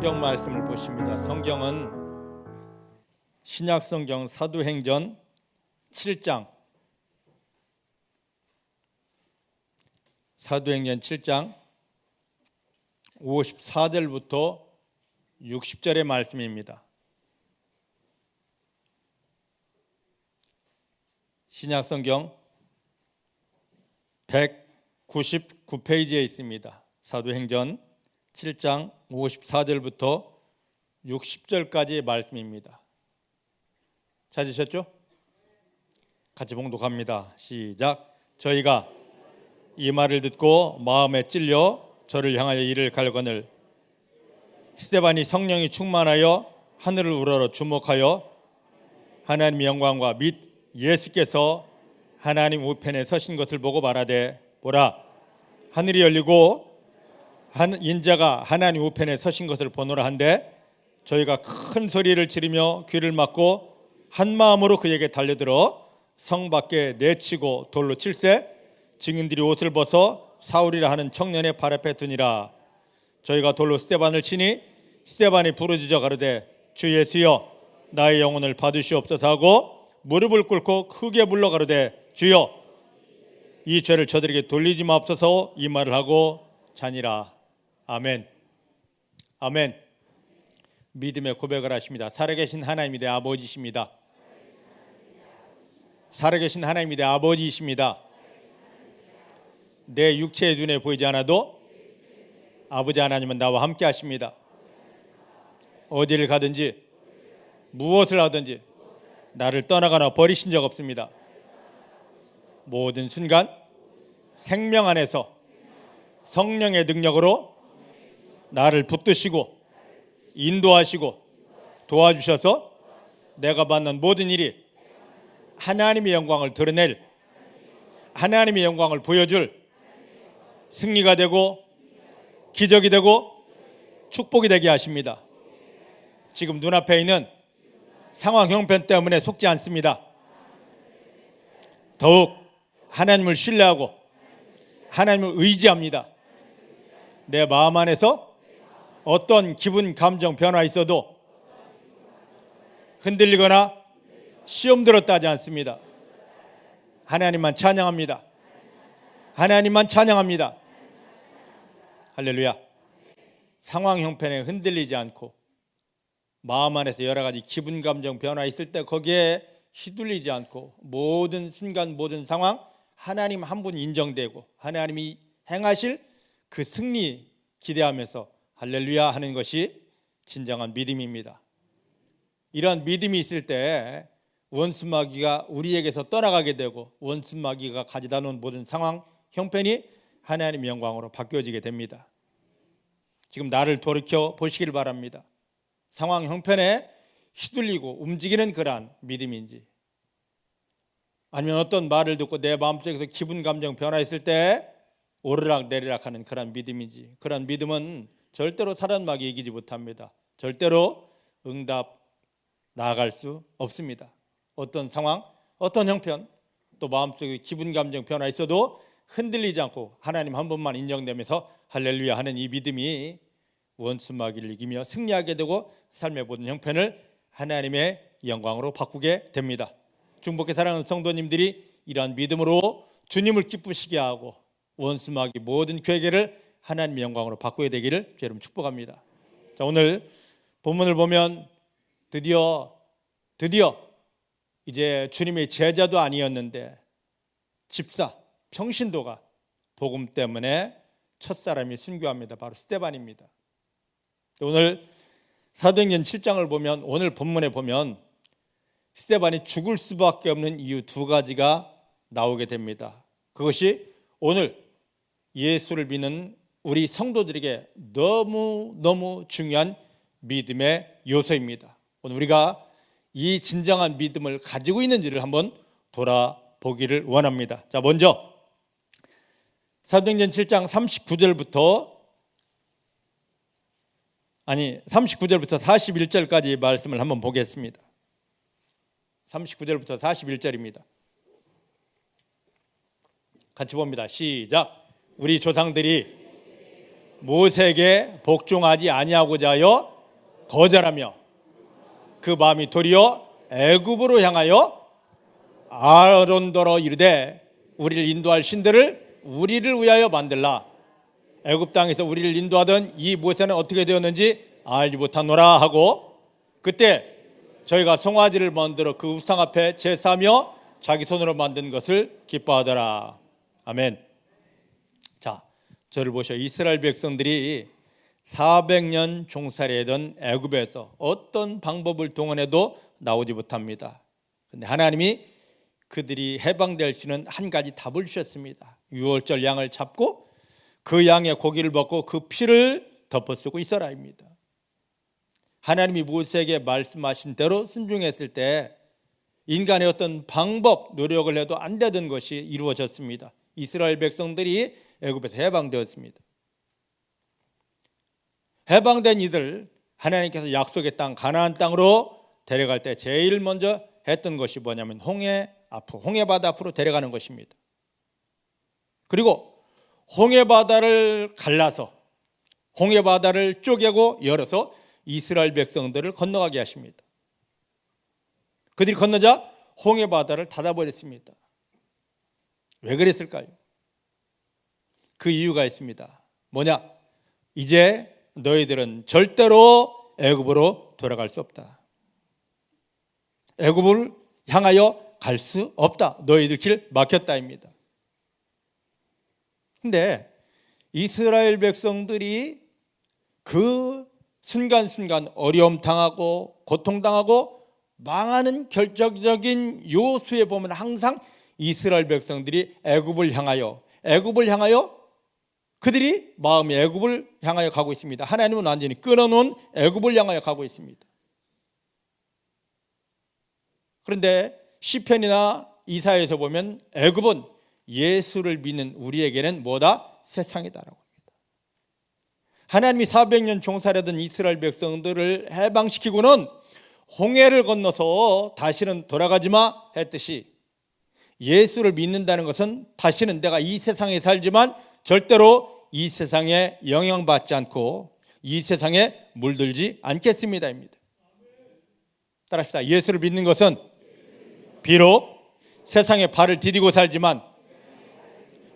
성경 말씀을 보십니다. 성경은 신약성경 사도행전 7장, 사도행전 7장 54절부터 60절의 말씀입니다. 신약성경 199페이지에 있습니다. 사도행전 7장 54절부터 60절까지의 말씀입니다. 찾으셨죠? 같이 봉독합니다. 시작. 저희가 이 말을 듣고 마음에 찔려 저를 향하여 이를 갈거늘 스데반이 성령이 충만하여 하늘을 우러러 주목하여 하나님의 영광과 및 예수께서 하나님 우편에 서신 것을 보고 말하되, 보라, 하늘이 열리고 인자가 하나님 우편에 서신 것을 보노라 한데, 저희가 큰 소리를 지르며 귀를 막고 한 마음으로 그에게 달려들어 성 밖에 내치고 돌로 칠세 증인들이 옷을 벗어 사울이라 하는 청년의 발 앞에 두니라. 저희가 돌로 스데반을 치니 스데반이 부르짖어 가로되, 주 예수여, 나의 영혼을 받으시옵소서 하고 무릎을 꿇고 크게 불러 가로되, 주여, 이 죄를 저들에게 돌리지 마옵소서. 이 말을 하고 자니라. 아멘. 아멘. 믿음의 고백을 하십니다. 살아계신 하나님이 내 아버지십니다. 살아계신 하나님이 내 아버지이십니다. 내 육체의 눈에 보이지 않아도 아버지 하나님은 나와 함께 하십니다. 어디를 가든지 무엇을 하든지 나를 떠나거나 버리신 적 없습니다. 모든 순간 생명 안에서 성령의 능력으로 나를 붙드시고 인도하시고 도와주셔서 내가 받는 모든 일이 하나님의 영광을 드러낼, 하나님의 영광을 보여줄 승리가 되고 기적이 되고 축복이 되게 하십니다. 지금 눈앞에 있는 상황 형편 때문에 속지 않습니다. 더욱 하나님을 신뢰하고 하나님을 의지합니다. 내 마음 안에서 어떤 기분, 감정 변화 있어도 흔들리거나 시험 들었다 하지 않습니다. 하나님만 찬양합니다. 하나님만 찬양합니다. 할렐루야. 상황 형편에 흔들리지 않고 마음 안에서 여러 가지 기분, 감정 변화 있을 때 거기에 휘둘리지 않고 모든 순간 모든 상황 하나님 한 분 인정되고 하나님이 행하실 그 승리 기대하면서 할렐루야 하는 것이 진정한 믿음입니다. 이런 믿음이 있을 때 원수마귀가 우리에게서 떠나가게 되고 원수마귀가 가져다 놓은 모든 상황 형편이 하나님의 영광으로 바뀌어지게 됩니다. 지금 나를 돌이켜 보시길 바랍니다. 상황 형편에 휘둘리고 움직이는 그러한 믿음인지, 아니면 어떤 말을 듣고 내 마음속에서 기분 감정 변화했을 때 오르락 내리락 하는 그러한 믿음인지, 그러한 믿음은 절대로 사단마귀 이기지 못합니다. 절대로 응답 나아갈 수 없습니다. 어떤 상황, 어떤 형편, 또 마음속에 기분 감정 변화 있어도 흔들리지 않고 하나님 한 분만 인정되면서 할렐루야 하는 이 믿음이 원수마귀를 이기며 승리하게 되고 삶의 모든 형편을 하나님의 영광으로 바꾸게 됩니다. 중복의 사랑하는 성도님들이 이러한 믿음으로 주님을 기쁘시게 하고 원수마귀 모든 괴계를 하나님의 영광으로 바꾸게 되기를 여러분 축복합니다. 자, 오늘 본문을 보면 드디어 이제 주님의 제자도 아니었는데 집사, 평신도가 복음 때문에 첫사람이 순교합니다. 바로 스데반입니다. 오늘 사도행전 7장을 보면, 오늘 본문에 보면 스데반이 죽을 수밖에 없는 이유 두 가지가 나오게 됩니다. 그것이 오늘 예수를 믿는 우리 성도들에게 너무 중요한 믿음의 요소입니다. 오늘 우리가 이 진정한 믿음을 가지고 있는지를 한번 돌아보기를 원합니다. 자, 먼저 사도행전 7장 39절부터 41절까지 말씀을 한번 보겠습니다. 39절부터 41절입니다. 같이 봅니다. 시작. 우리 조상들이 모세에게 복종하지 아니하고자 하여 거절하며 그 마음이 도리어 애굽으로 향하여 아론더러 이르되 우리를 인도할 신들을 우리를 위하여 만들라. 애굽 땅에서 우리를 인도하던 이 모세는 어떻게 되었는지 알지 못하노라 하고, 그때 저희가 송아지를 만들어 그 우상 앞에 제사하며 자기 손으로 만든 것을 기뻐하더라. 아멘. 자, 저를 보셔. 이스라엘 백성들이 400년 종살이하던 애굽에서 어떤 방법을 동원해도 나오지 못합니다. 그런데 하나님이 그들이 해방될 수 있는 한 가지 답을 주셨습니다. 유월절 양을 잡고 그 양의 고기를 먹고 그 피를 덮어쓰고 있어라입니다. 하나님이 모세에게 말씀하신 대로 순종했을 때 인간의 어떤 방법, 노력을 해도 안 되던 것이 이루어졌습니다. 이스라엘 백성들이 애굽에서 해방되었습니다. 해방된 이들 하나님께서 약속의 땅 가나안 땅으로 데려갈 때 제일 먼저 했던 것이 뭐냐면 홍해바다 앞으로 데려가는 것입니다. 그리고 홍해바다를 갈라서 홍해바다를 쪼개고 열어서 이스라엘 백성들을 건너가게 하십니다. 그들이 건너자 홍해바다를 닫아버렸습니다. 왜 그랬을까요? 그 이유가 있습니다. 뭐냐? 이제 너희들은 절대로 애굽으로 돌아갈 수 없다. 애굽을 향하여 갈 수 없다. 너희들 길 막혔다입니다. 근데 이스라엘 백성들이 그 순간순간 어려움 당하고 고통당하고 망하는 결정적인 요소에 보면 항상 이스라엘 백성들이 애굽을 향하여 그들이 마음이 애굽을 향하여 가고 있습니다. 하나님은 완전히 끊어놓은 애굽을 향하여 가고 있습니다. 그런데 시편이나 이사야에서 보면 애굽은 예수를 믿는 우리에게는 뭐다? 세상이다라고 합니다. 하나님이 400년 종살이하던 이스라엘 백성들을 해방시키고는 홍해를 건너서 다시는 돌아가지 마 했듯이, 예수를 믿는다는 것은 다시는 내가 이 세상에 살지만 절대로 이 세상에 영향받지 않고 이 세상에 물들지 않겠습니다입니다. 따라합시다. 예수를 믿는 것은 비록 세상에 발을 디디고 살지만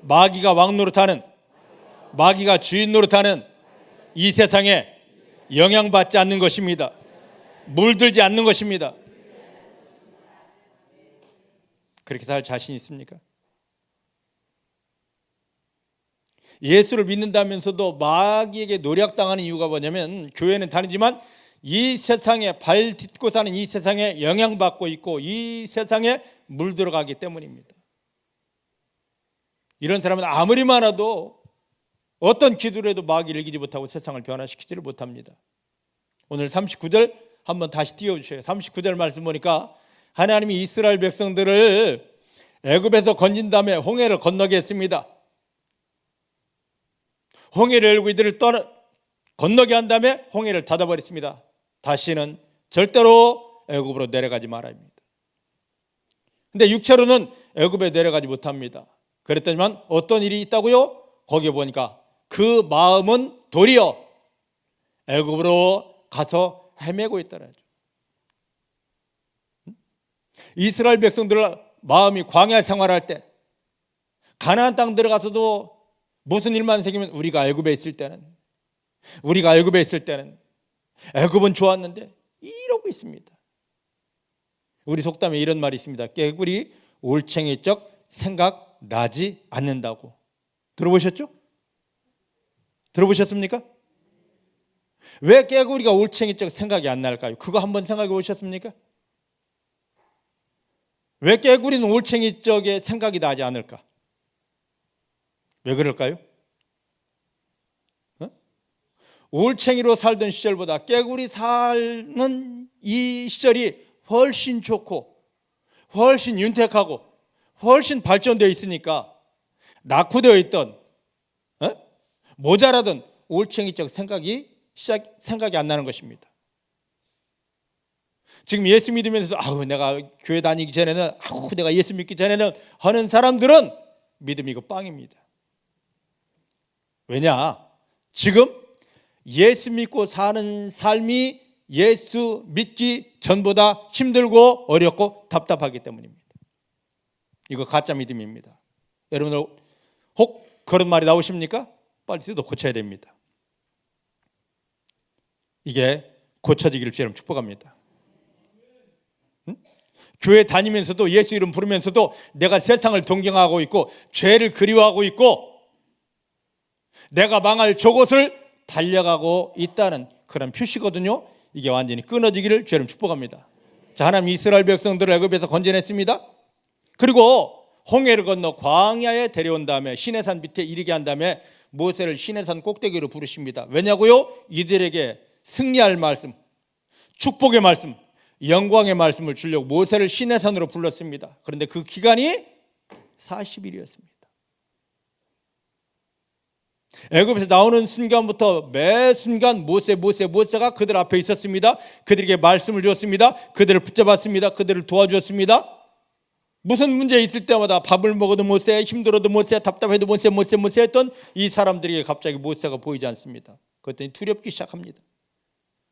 마귀가 왕 노릇하는, 마귀가 주인 노릇하는 이 세상에 영향받지 않는 것입니다. 물들지 않는 것입니다. 그렇게 살 자신 있습니까? 예수를 믿는다면서도 마귀에게 노략당하는 이유가 뭐냐면, 교회는 다니지만 이 세상에 발 딛고 사는 이 세상에 영향받고 있고 이 세상에 물들어가기 때문입니다. 이런 사람은 아무리 많아도 어떤 기도를 해도 마귀를 이기지 못하고 세상을 변화시키지를 못합니다. 오늘 39절 한번 다시 띄워주세요. 39절 말씀 보니까 하나님이 이스라엘 백성들을 애굽에서 건진 다음에 홍해를 건너게 했습니다. 홍해를 열고 이들을 건너게 한 다음에 홍해를 닫아버렸습니다. 다시는 절대로 애굽으로 내려가지 말아입니다. 근데 육체로는 애굽에 내려가지 못합니다. 그랬더니만 어떤 일이 있다고요? 거기에 보니까 그 마음은 도리어 애굽으로 가서 헤매고 있더라죠. 이스라엘 백성들 마음이 광야 생활할 때, 가나안 땅 들어가서도 무슨 일만 생기면 우리가 애굽에 있을 때는 애굽은 좋았는데 이러고 있습니다. 우리 속담에 이런 말이 있습니다. 깨구리 올챙이적 생각 나지 않는다고. 들어보셨죠? 들어보셨습니까? 왜 깨구리가 올챙이적 생각이 안 날까요? 그거 한번 생각해 보셨습니까? 왜 깨구리는 올챙이적의 생각이 나지 않을까? 왜 그럴까요? 올챙이로 살던 시절보다 깨구리 사는 이 시절이 훨씬 좋고 훨씬 윤택하고 훨씬 발전되어 있으니까 낙후되어 있던 모자라던 올챙이적 생각이 안 나는 것입니다. 지금 예수 믿으면서 내가 교회 다니기 전에는 내가 예수 믿기 전에는 하는 사람들은 믿음이고 빵입니다. 왜냐? 지금 예수 믿고 사는 삶이 예수 믿기 전보다 힘들고 어렵고 답답하기 때문입니다. 이거 가짜 믿음입니다. 여러분들 혹 그런 말이 나오십니까? 빨리 뜯어 고쳐야 됩니다. 이게 고쳐지기를 주님 축복합니다. 응? 교회 다니면서도 예수 이름 부르면서도 내가 세상을 동경하고 있고 죄를 그리워하고 있고 내가 망할 저곳을 달려가고 있다는 그런 표시거든요. 이게 완전히 끊어지기를 주님 축복합니다. 자, 하나님 이스라엘 백성들을 애굽에서 건져냈습니다. 그리고 홍해를 건너 광야에 데려온 다음에 시내산 밑에 이르게 한 다음에 모세를 시내산 꼭대기로 부르십니다. 왜냐고요? 이들에게 승리할 말씀, 축복의 말씀, 영광의 말씀을 주려고 모세를 시내산으로 불렀습니다. 그런데 그 기간이 40일이었습니다. 애굽에서 나오는 순간부터 매 순간 모세가 그들 앞에 있었습니다. 그들에게 말씀을 주었습니다. 그들을 붙잡았습니다. 그들을 도와주었습니다. 무슨 문제 있을 때마다 밥을 먹어도 모세, 힘들어도 모세, 답답해도 모세 했던 이 사람들에게 갑자기 모세가 보이지 않습니다. 그랬더니 두렵기 시작합니다.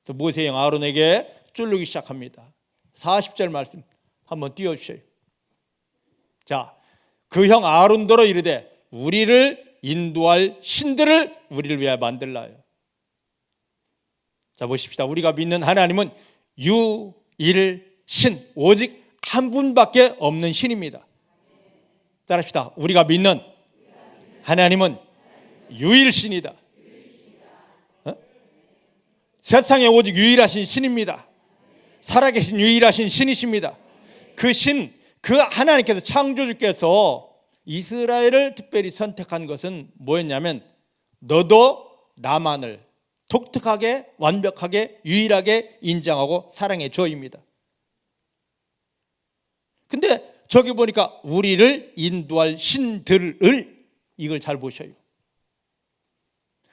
그래서 모세 형 아론에게 쫄르기 시작합니다. 40절 말씀 한번 띄워주세요. 자, 그 형 아론더러 이르되 우리를 인도할 신들을 우리를 위하여 만들라요. 자, 보십시다. 우리가 믿는 하나님은 유일신, 오직 한 분밖에 없는 신입니다. 따라합시다. 우리가 믿는 하나님은 유일신이다. 세상에 오직 유일하신 신입니다. 살아계신 유일하신 신이십니다. 그 신, 그 하나님께서 창조주께서 이스라엘을 특별히 선택한 것은 뭐였냐면 너도 나만을 독특하게 완벽하게 유일하게 인정하고 사랑해 줘입니다. 근데 저기 보니까 우리를 인도할 신들을 이걸 잘 보셔요.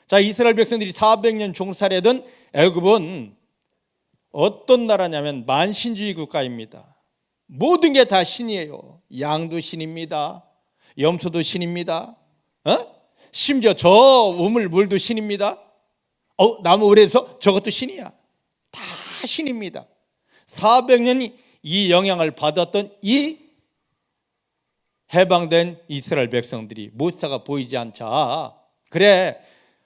자, 이스라엘 백성들이 400년 종살이하던 애굽은 어떤 나라냐면 만신주의 국가입니다. 모든 게 다 신이에요. 양도 신입니다. 염소도 신입니다. 심지어 저 우물물도 신입니다. 나무 우레에서 저것도 신이야. 다 신입니다. 400년이 이 영향을 받았던 이 해방된 이스라엘 백성들이 모세가 보이지 않자 그래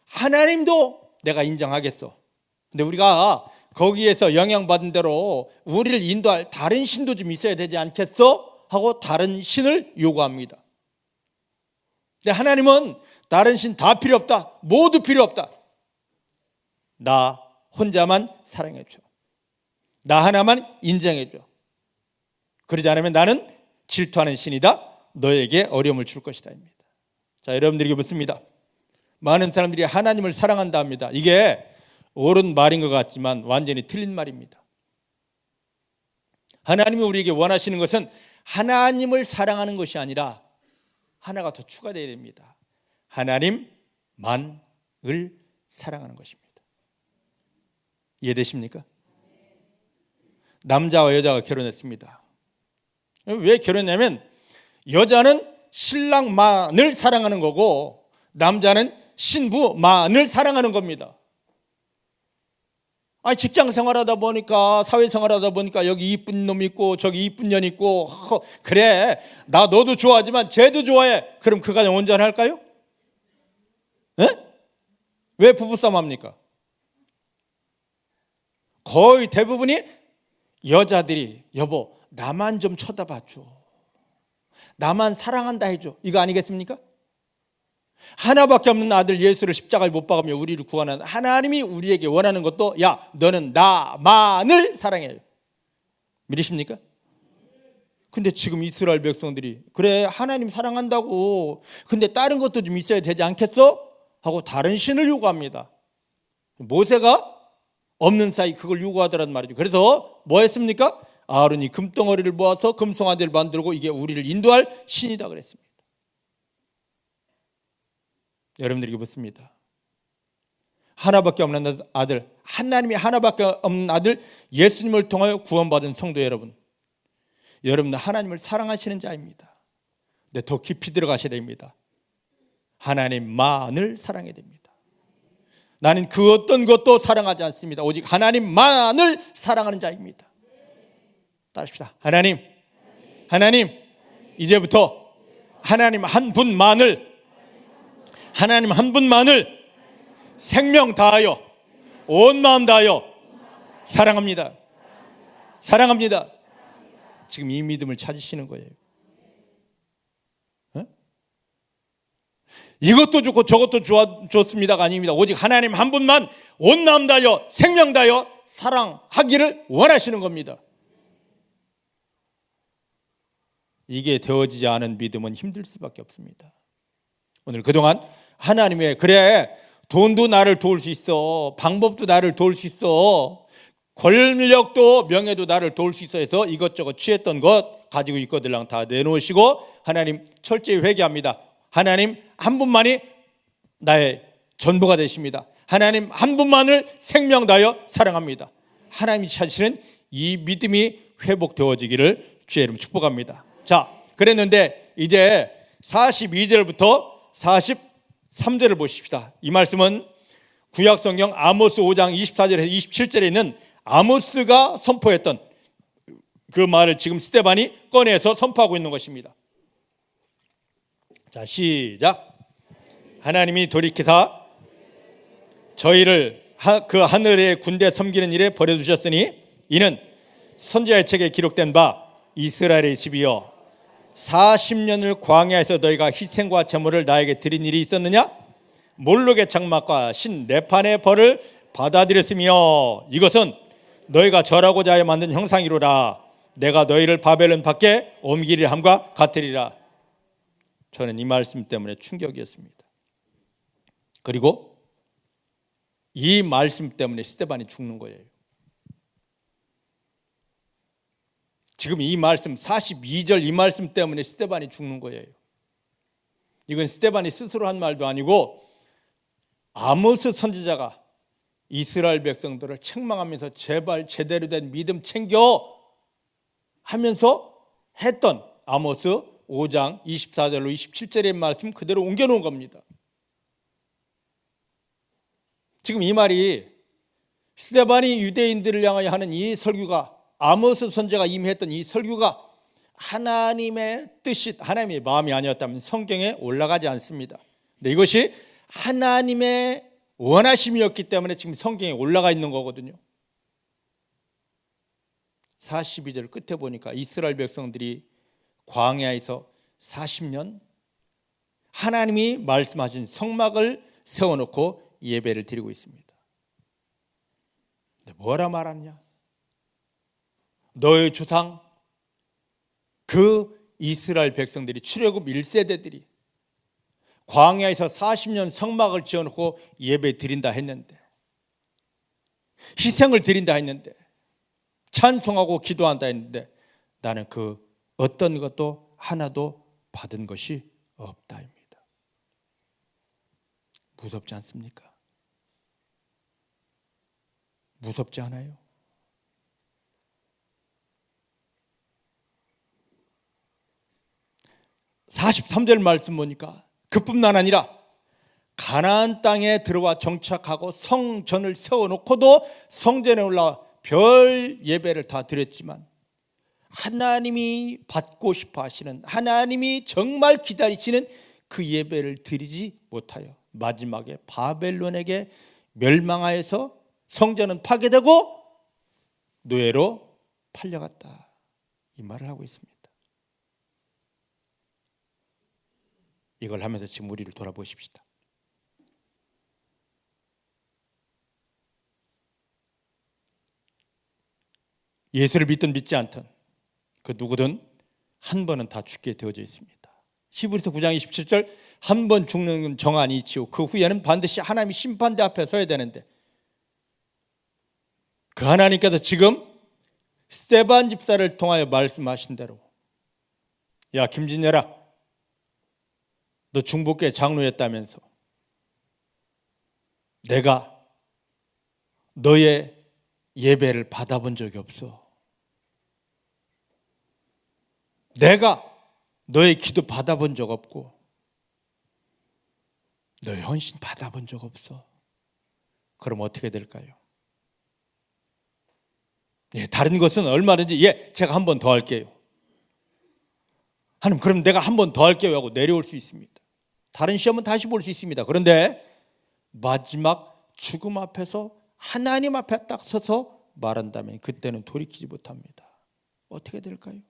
하나님도 내가 인정하겠어. 근데 우리가 거기에서 영향받은 대로 우리를 인도할 다른 신도 좀 있어야 되지 않겠어? 하고 다른 신을 요구합니다. 근데 하나님은 다른 신 다 필요 없다. 모두 필요 없다. 나 혼자만 사랑해줘. 나 하나만 인정해줘. 그러지 않으면 나는 질투하는 신이다. 너에게 어려움을 줄 것이다. 입니다. 자, 여러분들에게 묻습니다. 많은 사람들이 하나님을 사랑한다 합니다. 이게 옳은 말인 것 같지만 완전히 틀린 말입니다. 하나님이 우리에게 원하시는 것은 하나님을 사랑하는 것이 아니라 하나가 더 추가되어야 됩니다. 하나님만을 사랑하는 것입니다. 이해되십니까? 남자와 여자가 결혼했습니다. 왜 결혼했냐면 여자는 신랑만을 사랑하는 거고 남자는 신부만을 사랑하는 겁니다. 직장 생활하다 보니까 사회 생활하다 보니까 여기 이쁜 놈 있고 저기 이쁜 년 있고 그래 나 너도 좋아하지만 쟤도 좋아해. 그럼 그 가정 온전할까요? 왜 부부싸움 합니까? 거의 대부분이 여자들이 여보 나만 좀 쳐다봐줘. 나만 사랑한다 해줘. 이거 아니겠습니까? 하나밖에 없는 아들 예수를 십자가에 못 박으며 우리를 구원하는 하나님이 우리에게 원하는 것도 야 너는 나만을 사랑해. 믿으십니까? 근데 지금 이스라엘 백성들이 그래 하나님 사랑한다고 근데 다른 것도 좀 있어야 되지 않겠어? 하고 다른 신을 요구합니다. 모세가 없는 사이 그걸 요구하더란 말이죠. 그래서 뭐 했습니까? 아론이 금덩어리를 모아서 금송아지를 만들고 이게 우리를 인도할 신이다 그랬습니다. 여러분들에게 묻습니다. 하나밖에 없는 아들, 하나님이 하나밖에 없는 아들 예수님을 통하여 구원받은 성도 여러분, 여러분은 하나님을 사랑하시는 자입니다. 근데 더 깊이 들어가셔야 됩니다. 하나님만을 사랑해야 됩니다. 나는 그 어떤 것도 사랑하지 않습니다. 오직 하나님만을 사랑하는 자입니다. 따릅시다. 하나님, 이제부터 하나님 한 분만을 생명 다하여 온 마음 다하여 사랑합니다. 지금 이 믿음을 찾으시는 거예요. 이것도 좋고 저것도 좋습니다가 아닙니다. 오직 하나님 한 분만 온 마음 다하여 생명 다하여 사랑하기를 원하시는 겁니다. 이게 되어지지 않은 믿음은 힘들 수밖에 없습니다. 오늘 그동안 하나님의 그래 돈도 나를 도울 수 있어, 방법도 나를 도울 수 있어, 권력도 명예도 나를 도울 수 있어 해서 이것저것 취했던 것 가지고 있거들랑 다 내놓으시고 하나님 철저히 회개합니다. 하나님 한 분만이 나의 전부가 되십니다. 하나님 한 분만을 생명 다하여 사랑합니다. 하나님이 찾으시는 이 믿음이 회복되어지기를 주의 이름 축복합니다. 자, 그랬는데 이제 42절부터 43절을 보십시다. 이 말씀은 구약성경 아모스 5장 24절에서 27절에 있는 아모스가 선포했던 그 말을 지금 스데반이 꺼내서 선포하고 있는 것입니다. 자, 시작. 하나님이 돌이키사 저희를 그 하늘의 군대 섬기는 일에 버려두셨으니 이는 선지자의 책에 기록된 바 이스라엘의 집이여 40년을 광야에서 너희가 희생과 제물을 나에게 드린 일이 있었느냐? 몰록의 장막과 신 레판의 벌을 받아들였으며 이것은 너희가 절하고자 하여 만든 형상이로라. 내가 너희를 바벨론 밖에 옮기리 함과 같으리라. 저는 이 말씀 때문에 충격이었습니다. 그리고 이 말씀 때문에 스데반이 죽는 거예요. 지금 이 말씀 42절 이 말씀 때문에 스데반이 죽는 거예요. 이건 스데반이 스스로 한 말도 아니고 아모스 선지자가 이스라엘 백성들을 책망하면서 제발 제대로 된 믿음 챙겨 하면서 했던 아모스 5장 24절로 27절의 말씀 그대로 옮겨놓은 겁니다. 지금 이 말이 스데반이 유대인들을 향하여 하는 이 설교가 아모스 선지자가 이미 했던 이 설교가 하나님의 뜻이 하나님의 마음이 아니었다면 성경에 올라가지 않습니다. 근데 이것이 하나님의 원하심이었기 때문에 지금 성경에 올라가 있는 거거든요. 42절 끝에 보니까 이스라엘 백성들이 광야에서 40년 하나님이 말씀하신 성막을 세워놓고 예배를 드리고 있습니다. 근데 뭐라 말하느냐? 너의 조상 그 이스라엘 백성들이 출애굽 1세대들이 광야에서 40년 성막을 지어놓고 예배 드린다 했는데, 희생을 드린다 했는데, 찬송하고 기도한다 했는데 나는 그 어떤 것도 하나도 받은 것이 없다입니다. 무섭지 않습니까? 무섭지 않아요? (43절) 말씀 보니까 그뿐만 아니라 가나안 땅에 들어와 정착하고 성전을 세워놓고도 성전에 올라 별 예배를 다 드렸지만 하나님이 받고 싶어 하시는, 하나님이 정말 기다리시는 그 예배를 드리지 못하여 마지막에 바벨론에게 멸망하여서 성전은 파괴되고 노예로 팔려갔다, 이 말을 하고 있습니다. 이걸 하면서 지금 우리를 돌아보십시다. 예수를 믿든 믿지 않든 그 누구든 한 번은 다 죽게 되어져 있습니다. 히브리서 9장 27절 한 번 죽는 정한이 있지요 그 후에는 반드시 하나님이 심판대 앞에 서야 되는데, 그 하나님께서 지금 스데반 집사를 통하여 말씀하신 대로, 야 김진열아, 너 중보교회 장로였다면서 내가 너의 예배를 받아본 적이 없어. 내가 너의 기도 받아본 적 없고 너의 헌신 받아본 적 없어. 그럼 어떻게 될까요? 예, 다른 것은 얼마든지 제가 한 번 더 할게요. 하나님, 그럼 내가 한 번 더 할게요 하고 내려올 수 있습니다. 다른 시험은 다시 볼 수 있습니다. 그런데 마지막 죽음 앞에서 하나님 앞에 딱 서서 말한다면 그때는 돌이키지 못합니다. 어떻게 될까요?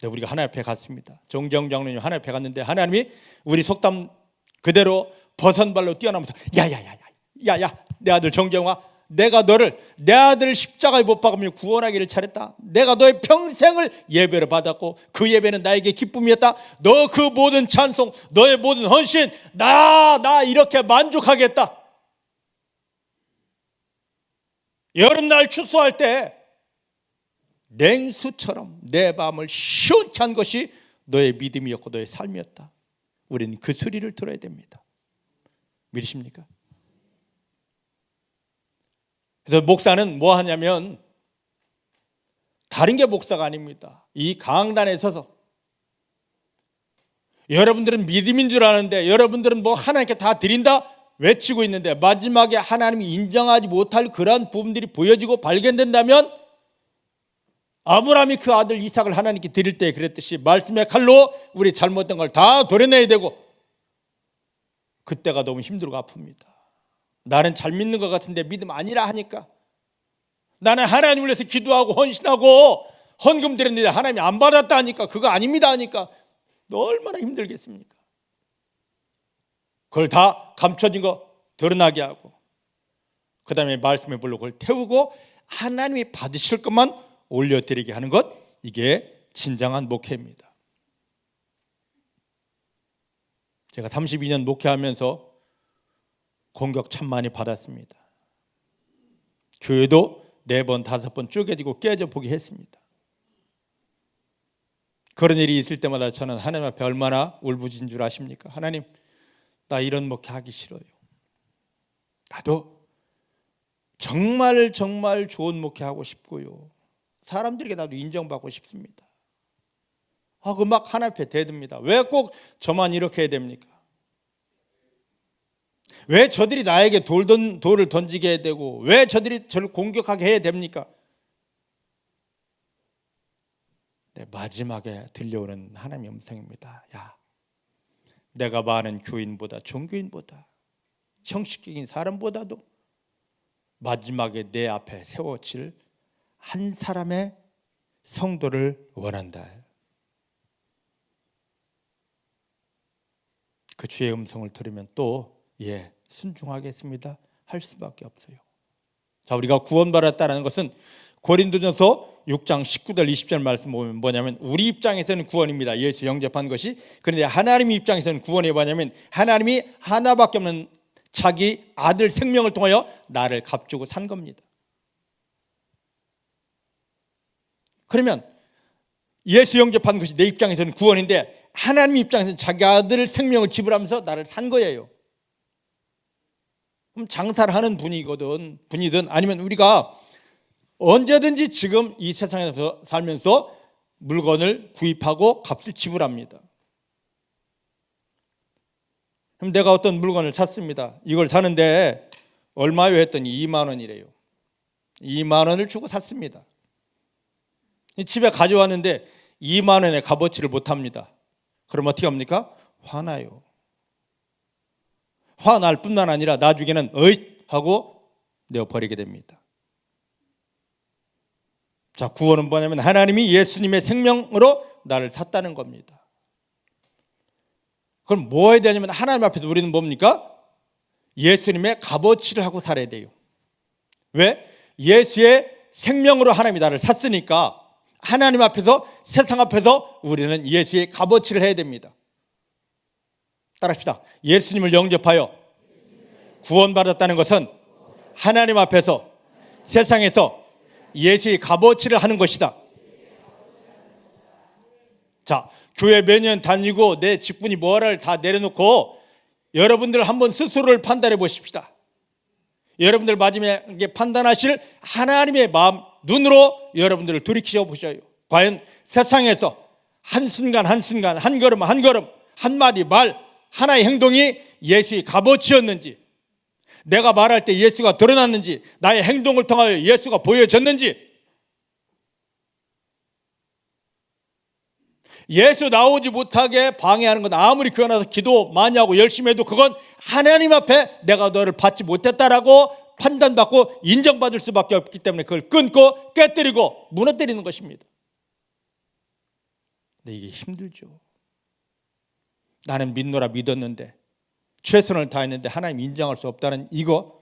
네, 우리가 하나님 앞에 갔습니다. 정정 장로님 하나님 앞에 갔는데 하나님이 우리 속담 그대로 버선발로 뛰어나면서 야야 내 아들 정정아, 내가 너를 내 아들 십자가에 못 박으며 구원하기를 잘했다. 내가 너의 평생을 예배를 받았고 그 예배는 나에게 기쁨이었다. 너 그 모든 찬송, 너의 모든 헌신 나 이렇게 만족하겠다. 여름날 추수할 때 냉수처럼 내 마음을 시원케 한 것이 너의 믿음이었고 너의 삶이었다. 우리는 그 소리를 들어야 됩니다. 믿으십니까? 그래서 목사는 뭐 하냐면 다른 게 목사가 아닙니다. 이 강단에 서서 여러분들은 믿음인 줄 아는데, 여러분들은 뭐 하나님께 다 드린다 외치고 있는데 마지막에 하나님이 인정하지 못할 그러한 부분들이 보여지고 발견된다면, 아브라함이 그 아들 이삭을 하나님께 드릴 때 그랬듯이 말씀의 칼로 우리 잘못된 걸 다 도려내야 되고, 그때가 너무 힘들고 아픕니다. 나는 잘 믿는 것 같은데 믿음 아니라 하니까, 나는 하나님을 위해서 기도하고 헌신하고 헌금 드렸는데 하나님이 안 받았다 하니까, 그거 아닙니다 하니까 얼마나 힘들겠습니까? 그걸 다 감춰진 거 드러나게 하고, 그 다음에 말씀의 불로 그걸 태우고 하나님이 받으실 것만 올려드리게 하는 것, 이게 진정한 목회입니다. 제가 32년 목회하면서 공격 참 많이 받았습니다. 교회도 4번, 5번 쪼개지고 깨져보게 했습니다. 그런 일이 있을 때마다 저는 하나님 앞에 얼마나 울부짖은 줄 아십니까? 하나님, 나 이런 목회 하기 싫어요. 나도 정말 좋은 목회 하고 싶고요, 사람들에게 나도 인정받고 싶습니다. 하고 막 하나님 앞에 대듭니다. 왜 꼭 저만 이렇게 해야 됩니까? 왜 저들이 나에게 돌을 던지게 해야 되고, 왜 저들이 저를 공격하게 해야 됩니까? 네, 마지막에 들려오는 하나님의 음성입니다. 야, 내가 많은 교인보다, 종교인보다, 형식적인 사람보다도 마지막에 내 앞에 세워질 한 사람의 성도를 원한다. 그 주의 음성을 들으면 또 순종하겠습니다 할 수밖에 없어요. 자, 우리가 구원받았다는 것은 고린도전서 6장 19절 20절 말씀 보면 뭐냐면, 우리 입장에서는 구원입니다. 예수 영접한 것이. 그런데 하나님 입장에서는 구원이 뭐냐면, 하나님이 하나밖에 없는 자기 아들 생명을 통하여 나를 값주고 산 겁니다. 그러면 예수 영접한 것이 내 입장에서는 구원인데, 하나님 입장에서는 자기 아들 생명을 지불하면서 나를 산 거예요. 그럼 장사를 하는 분이든 아니면 우리가 언제든지 지금 이 세상에서 살면서 물건을 구입하고 값을 지불합니다. 그럼 내가 어떤 물건을 샀습니다. 이걸 사는데 얼마요 했더니 2만 원이래요. 2만 원을 주고 샀습니다. 집에 가져왔는데 2만 원의 값어치를 못합니다. 그럼 어떻게 합니까? 화나요. 화날 뿐만 아니라 나중에는 어잇 하고 내어버리게 됩니다. 자, 구원은 뭐냐면 하나님이 예수님의 생명으로 나를 샀다는 겁니다. 그럼 뭐 해야 되냐면, 하나님 앞에서 우리는 뭡니까? 예수님의 값어치를 하고 살아야 돼요. 왜? 예수의 생명으로 하나님이 나를 샀으니까 하나님 앞에서, 세상 앞에서 우리는 예수의 값어치를 해야 됩니다. 따라합시다. 예수님을 영접하여 구원받았다는 것은 하나님 앞에서, 세상에서 예수의 값어치를 하는 것이다. 자, 교회 몇 년 다니고 내 직분이 뭐를 다 내려놓고 여러분들 한번 스스로를 판단해 보십시다. 여러분들 마지막에 판단하실 하나님의 마음, 눈으로 여러분들을 돌이키셔 보셔요. 과연 세상에서 한순간, 한 걸음, 한마디 말, 하나의 행동이 예수의 값어치였는지, 내가 말할 때 예수가 드러났는지, 나의 행동을 통하여 예수가 보여졌는지, 예수 나오지 못하게 방해하는 건 아무리 교회 나서 기도 많이 하고 열심히 해도 그건 하나님 앞에 내가 너를 받지 못했다라고 판단받고 인정받을 수밖에 없기 때문에 그걸 끊고 깨뜨리고 무너뜨리는 것입니다. 근데 이게 힘들죠. 나는 믿노라 믿었는데, 최선을 다했는데 하나님 인정할 수 없다는 이거.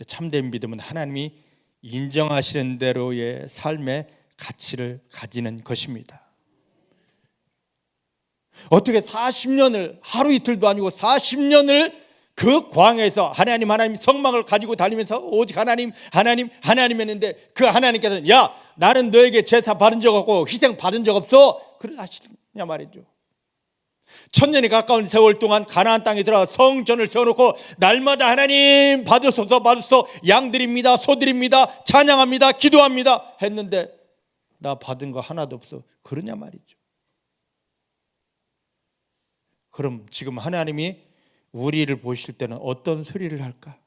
참된 믿음은 하나님이 인정하시는 대로의 삶의 가치를 가지는 것입니다. 어떻게 40년을, 하루 이틀도 아니고 40년을 그 광야에서 하나님 성막을 가지고 다니면서 오직 하나님 했는데, 그 하나님께서는 야, 나는 너에게 제사 받은 적 없고 희생 받은 적 없어, 그래 하시냐 말이죠. 1000년이 가까운 세월 동안 가나안 땅에 들어가 성전을 세워놓고 날마다 하나님 받으소서 양드립니다, 소드립니다, 찬양합니다, 기도합니다 했는데 나 받은 거 하나도 없어, 그러냐 말이죠. 그럼 지금 하나님이 우리를 보실 때는 어떤 소리를 할까?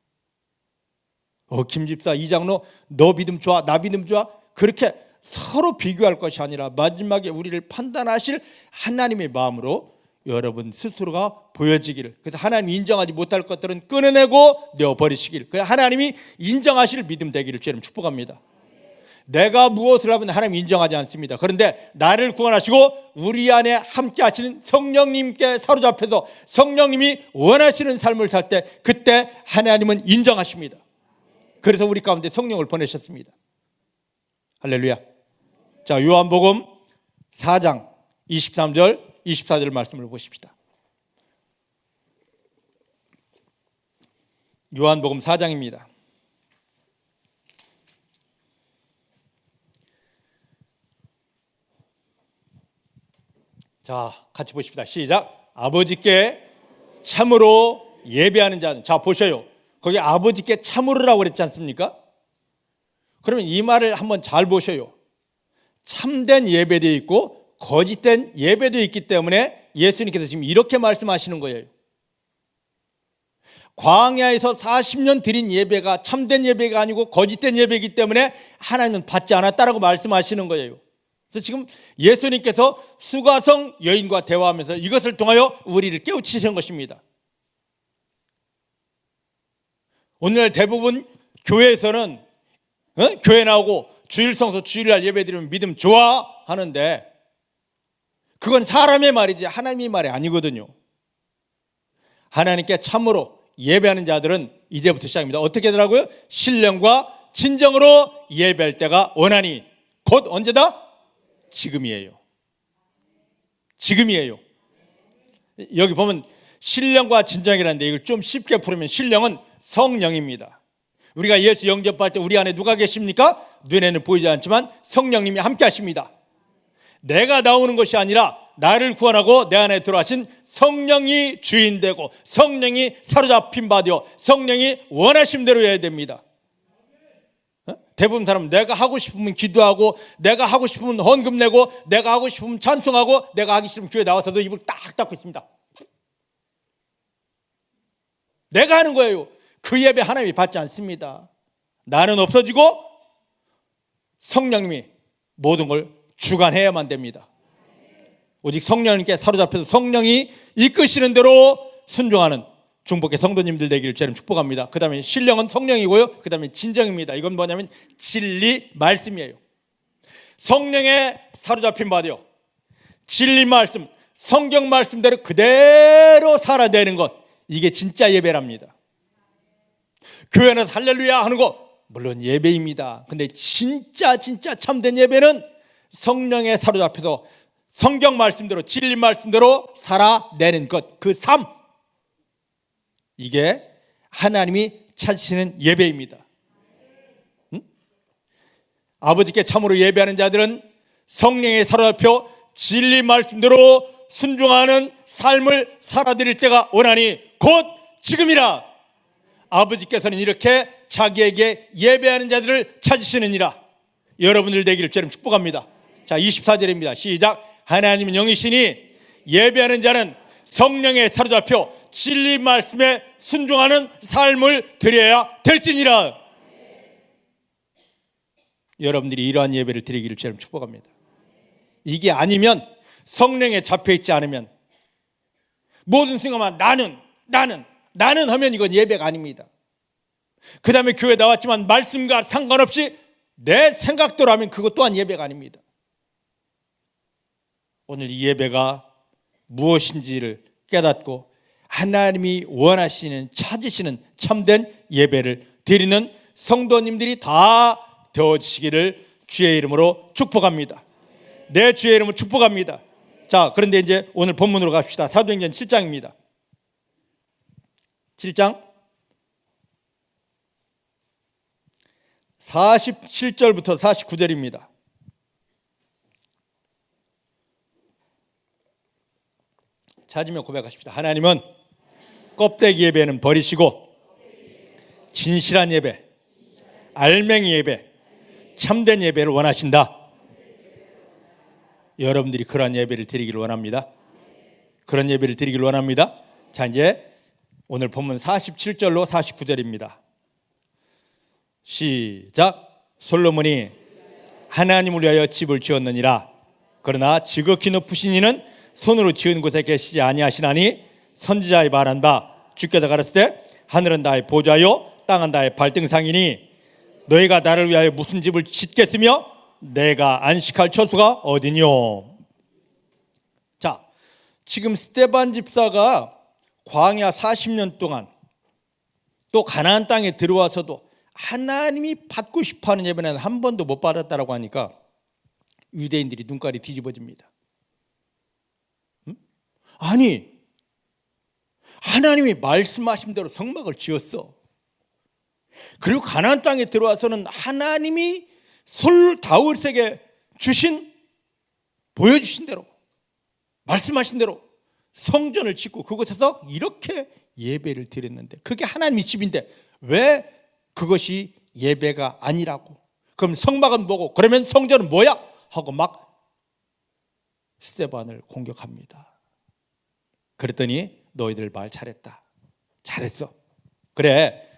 김 집사, 이 장로, 너 믿음 좋아, 나 믿음 좋아, 그렇게 서로 비교할 것이 아니라 마지막에 우리를 판단하실 하나님의 마음으로 여러분 스스로가 보여지기를, 그래서 하나님 인정하지 못할 것들은 끊어내고 내어버리시기를, 그래서 하나님이 인정하실 믿음 되기를 주님 축복합니다. 내가 무엇을 하면 하나님 인정하지 않습니다. 그런데 나를 구원하시고 우리 안에 함께 하시는 성령님께 사로잡혀서 성령님이 원하시는 삶을 살 때, 그때 하나님은 인정하십니다. 그래서 우리 가운데 성령을 보내셨습니다. 할렐루야. 자, 요한복음 4장 23절 24절 말씀을 보십시다. 요한복음 4장입니다. 자, 같이 보십시다. 시작. 아버지께 참으로 예배하는 자는, 자 보셔요, 거기 아버지께 참으로라고 그랬지 않습니까? 그러면 이 말을 한번 잘 보셔요. 참된 예배도 있고 거짓된 예배도 있기 때문에 예수님께서 지금 이렇게 말씀하시는 거예요. 광야에서 40년 드린 예배가 참된 예배가 아니고 거짓된 예배이기 때문에 하나님은 받지 않았다라고 말씀하시는 거예요. 그래서 지금 예수님께서 수가성 여인과 대화하면서 이것을 통하여 우리를 깨우치시는 것입니다. 오늘 대부분 교회에서는 교회 나오고 주일 성서 주일날 예배 드리면 믿음 좋아 하는데, 그건 사람의 말이지 하나님의 말이 아니거든요. 하나님께 참으로 예배하는 자들은 이제부터 시작입니다. 어떻게 하더라고요? 신령과 진정으로 예배할 때가 원하니, 곧 언제다? 지금이에요. 지금이에요. 여기 보면 신령과 진정이라는데, 이걸 좀 쉽게 풀으면 신령은 성령입니다. 우리가 예수 영접할 때 우리 안에 누가 계십니까? 눈에는 보이지 않지만 성령님이 함께 하십니다. 내가 나오는 것이 아니라 나를 구원하고 내 안에 들어가신 성령이 주인되고 성령이 사로잡힌 바 되어 성령이 원하신 대로 해야 됩니다. 대부분 사람은 내가 하고 싶으면 기도하고, 내가 하고 싶으면 헌금 내고, 내가 하고 싶으면 찬송하고, 내가 하기 싫으면 교회 나와서도 입을 딱 닫고 있습니다. 내가 하는 거예요. 그 예배 하나님이 받지 않습니다. 나는 없어지고 성령님이 모든 걸 주관해야만 됩니다. 오직 성령님께 사로잡혀서 성령이 이끄시는 대로 순종하는 중복의 성도님들 되기를 주님 축복합니다. 그 다음에 신령은 성령이고요, 그 다음에 진정입니다. 이건 뭐냐면 진리 말씀이에요. 성령에 사로잡힌 바 되어 진리 말씀, 성경 말씀대로 그대로 살아내는 것, 이게 진짜 예배랍니다. 교회는 할렐루야 하는 거 물론 예배입니다. 근데 진짜 참된 예배는 성령에 사로잡혀서 성경 말씀대로 진리 말씀대로 살아내는 것, 그 삶, 이게 하나님이 찾으시는 예배입니다. 아버지께 참으로 예배하는 자들은 성령에 사로잡혀 진리 말씀대로 순종하는 삶을 살아드릴 때가 오나니 곧 지금이라. 아버지께서는 이렇게 자기에게 예배하는 자들을 찾으시느니라. 여러분들 되기를 주님 축복합니다. 자, 24절입니다. 시작. 하나님은 영이시니 예배하는 자는 성령에 사로잡혀 진리 말씀에 순종하는 삶을 드려야 될지니라. 여러분들이 이러한 예배를 드리기를 주님 축복합니다. 이게 아니면, 성령에 잡혀있지 않으면, 모든 순간만 나는 하면 이건 예배가 아닙니다. 그 다음에 교회 나왔지만 말씀과 상관없이 내 생각대로 하면 그것 또한 예배가 아닙니다. 오늘 이 예배가 무엇인지를 깨닫고 하나님이 원하시는, 찾으시는 참된 예배를 드리는 성도님들이 다 되어지시기를 주의 이름으로 축복합니다. 내 주의 이름으로 축복합니다. 자, 그런데 이제 오늘 본문으로 갑시다. 사도행전 7장입니다. 7장 47절부터 49절입니다. 찾으며 고백하십시다. 하나님은 껍데기 예배는 버리시고 진실한 예배, 알맹이 예배, 참된 예배를 원하신다. 여러분들이 그런 예배를 드리기를 원합니다. 그런 예배를 드리기를 원합니다. 자, 이제 오늘 본문 47절로 49절입니다. 시작. 솔로몬이 하나님을 위하여 집을 지었느니라. 그러나 지극히 높으신 이는 손으로 지은 곳에 계시지 아니하시나니 선지자의 말한 바 주께서 가라사대 하늘은 나의 보좌요 땅은 나의 발등상이니 너희가 나를 위하여 무슨 집을 짓겠으며 내가 안식할 처소가 어디뇨. 자, 지금 스데반 집사가 광야 40년 동안 또 가나안 땅에 들어와서도 하나님이 받고 싶어하는 예배는 한 번도 못 받았다라고 하니까 유대인들이 눈깔이 뒤집어집니다. 아니, 하나님이 말씀하신 대로 성막을 지었어. 그리고 가나안 땅에 들어와서는 하나님이 다윗에게 보여주신 대로, 말씀하신 대로 성전을 짓고 그곳에서 이렇게 예배를 드렸는데 그게 하나님의 집인데 왜 그것이 예배가 아니라고? 그럼 성막은 뭐고? 그러면 성전은 뭐야? 하고 막 스데반을 공격합니다. 그랬더니 너희들 말 잘했다. 잘했어. 그래,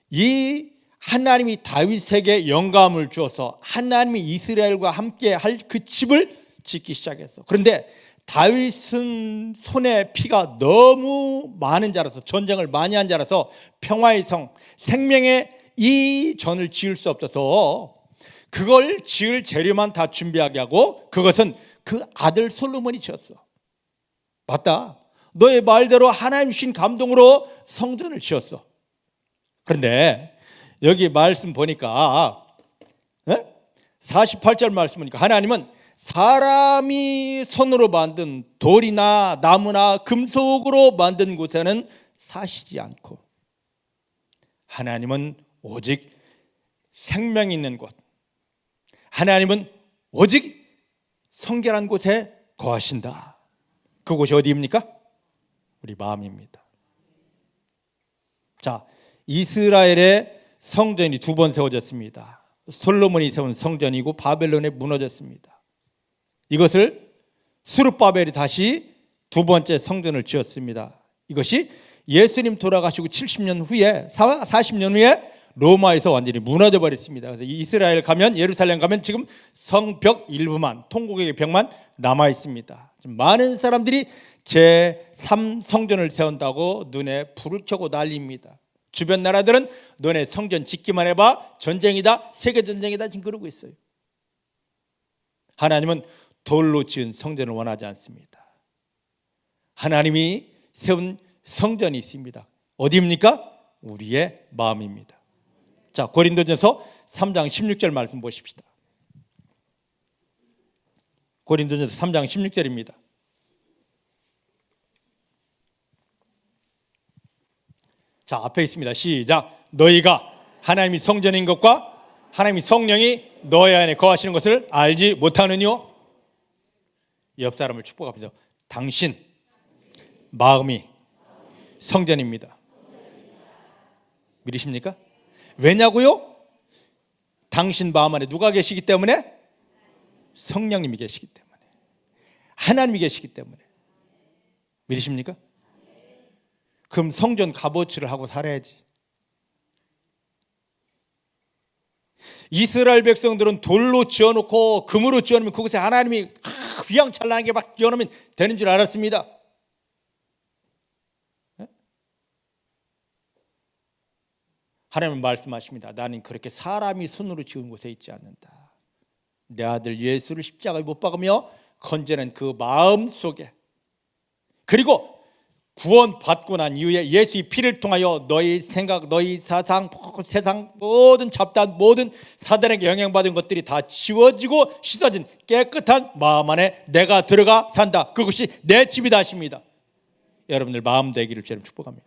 이 하나님이 다윗에게 영감을 주어서 하나님이 이스라엘과 함께 할 그 집을 짓기 시작했어. 그런데 다윗은 손에 피가 너무 많은 자라서, 전쟁을 많이 한 자라서 평화의 성, 생명의 이 전을 지을 수 없어서 그걸 지을 재료만 다 준비하게 하고 그것은 그 아들 솔로몬이 지었어. 맞다. 너의 말대로 하나님 주신 감동으로 성전을 지었어. 그런데 여기 말씀 보니까 48절 말씀 보니까 하나님은 사람이 손으로 만든 돌이나 나무나 금속으로 만든 곳에는 사시지 않고 하나님은 오직 생명 있는 곳, 하나님은 오직 성결한 곳에 거하신다. 그곳이 어디입니까? 우리 마음입니다. 자, 이스라엘의 성전이 두 번 세워졌습니다. 솔로몬이 세운 성전이고 바벨론에 무너졌습니다. 이것을 스룹바벨이 다시 두 번째 성전을 지었습니다. 이것이 예수님 돌아가시고 70년 후에 40년 후에 로마에서 완전히 무너져 버렸습니다. 그래서 이스라엘 가면, 예루살렘 가면 지금 성벽 일부만, 통곡의 벽만 남아 있습니다. 많은 사람들이 제3성전을 세운다고 눈에 불을 켜고 난립니다. 주변 나라들은 너네 성전 짓기만 해봐, 전쟁이다, 세계전쟁이다 지금 그러고 있어요. 하나님은 돌로 지은 성전을 원하지 않습니다. 하나님이 세운 성전이 있습니다. 어디입니까? 우리의 마음입니다. 자, 고린도전서 3장 16절 말씀 보십시다. 고린도전서 3장 16절입니다. 자, 앞에 있습니다. 시작. 너희가 하나님이 성전인 것과 하나님이 성령이 너희 안에 거하시는 것을 알지 못하느뇨? 옆 사람을 축복합니다. 당신 마음이 성전입니다. 믿으십니까? 왜냐고요? 당신 마음 안에 누가 계시기 때문에? 성령님이 계시기 때문에, 하나님이 계시기 때문에. 믿으십니까? 그럼 성전 값어치를 하고 살아야지. 이스라엘 백성들은 돌로 지어놓고 금으로 지어놓으면 그곳에 하나님이 휘황찬란하게 막 지어놓으면 되는 줄 알았습니다. 하나님은 말씀하십니다. 나는 그렇게 사람이 손으로 지은 곳에 있지 않는다. 내 아들 예수를 십자가에 못 박으며 건재는 그 마음 속에, 그리고 구원받고 난 이후에 예수의 피를 통하여 너희 생각, 너희 사상, 세상 모든 잡다한 모든 사단에게 영향받은 것들이 다 지워지고 씻어진 깨끗한 마음 안에 내가 들어가 산다. 그것이 내 집이다 하십니다. 여러분들 마음 되기를 주님 축복합니다.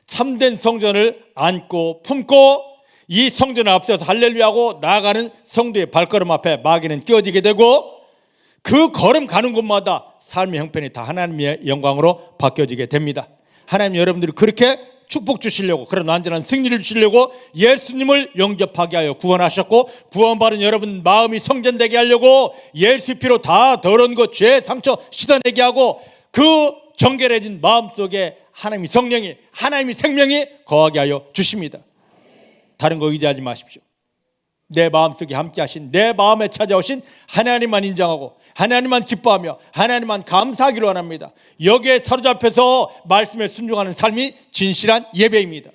참된 성전을 안고 품고 이 성전을 앞서서 할렐루야하고 나아가는 성도의 발걸음 앞에 마귀는 끼어지게 되고 그 걸음 가는 곳마다 삶의 형편이 다 하나님의 영광으로 바뀌어지게 됩니다. 하나님 여러분들이 그렇게 축복 주시려고, 그런 완전한 승리를 주시려고 예수님을 영접하게 하여 구원하셨고, 구원받은 여러분 마음이 성전되게 하려고 예수 피로 다 더러운 것, 죄, 상처 씻어내게 하고 그 정결해진 마음속에 하나님의 성령이, 하나님의 생명이 거하게 하여 주십니다. 다른 거 의지하지 마십시오. 내 마음속에 함께 하신, 내 마음에 찾아오신 하나님만 인정하고 하나님만 기뻐하며 하나님만 감사하기를 원합니다. 여기에 사로잡혀서 말씀에 순종하는 삶이 진실한 예배입니다.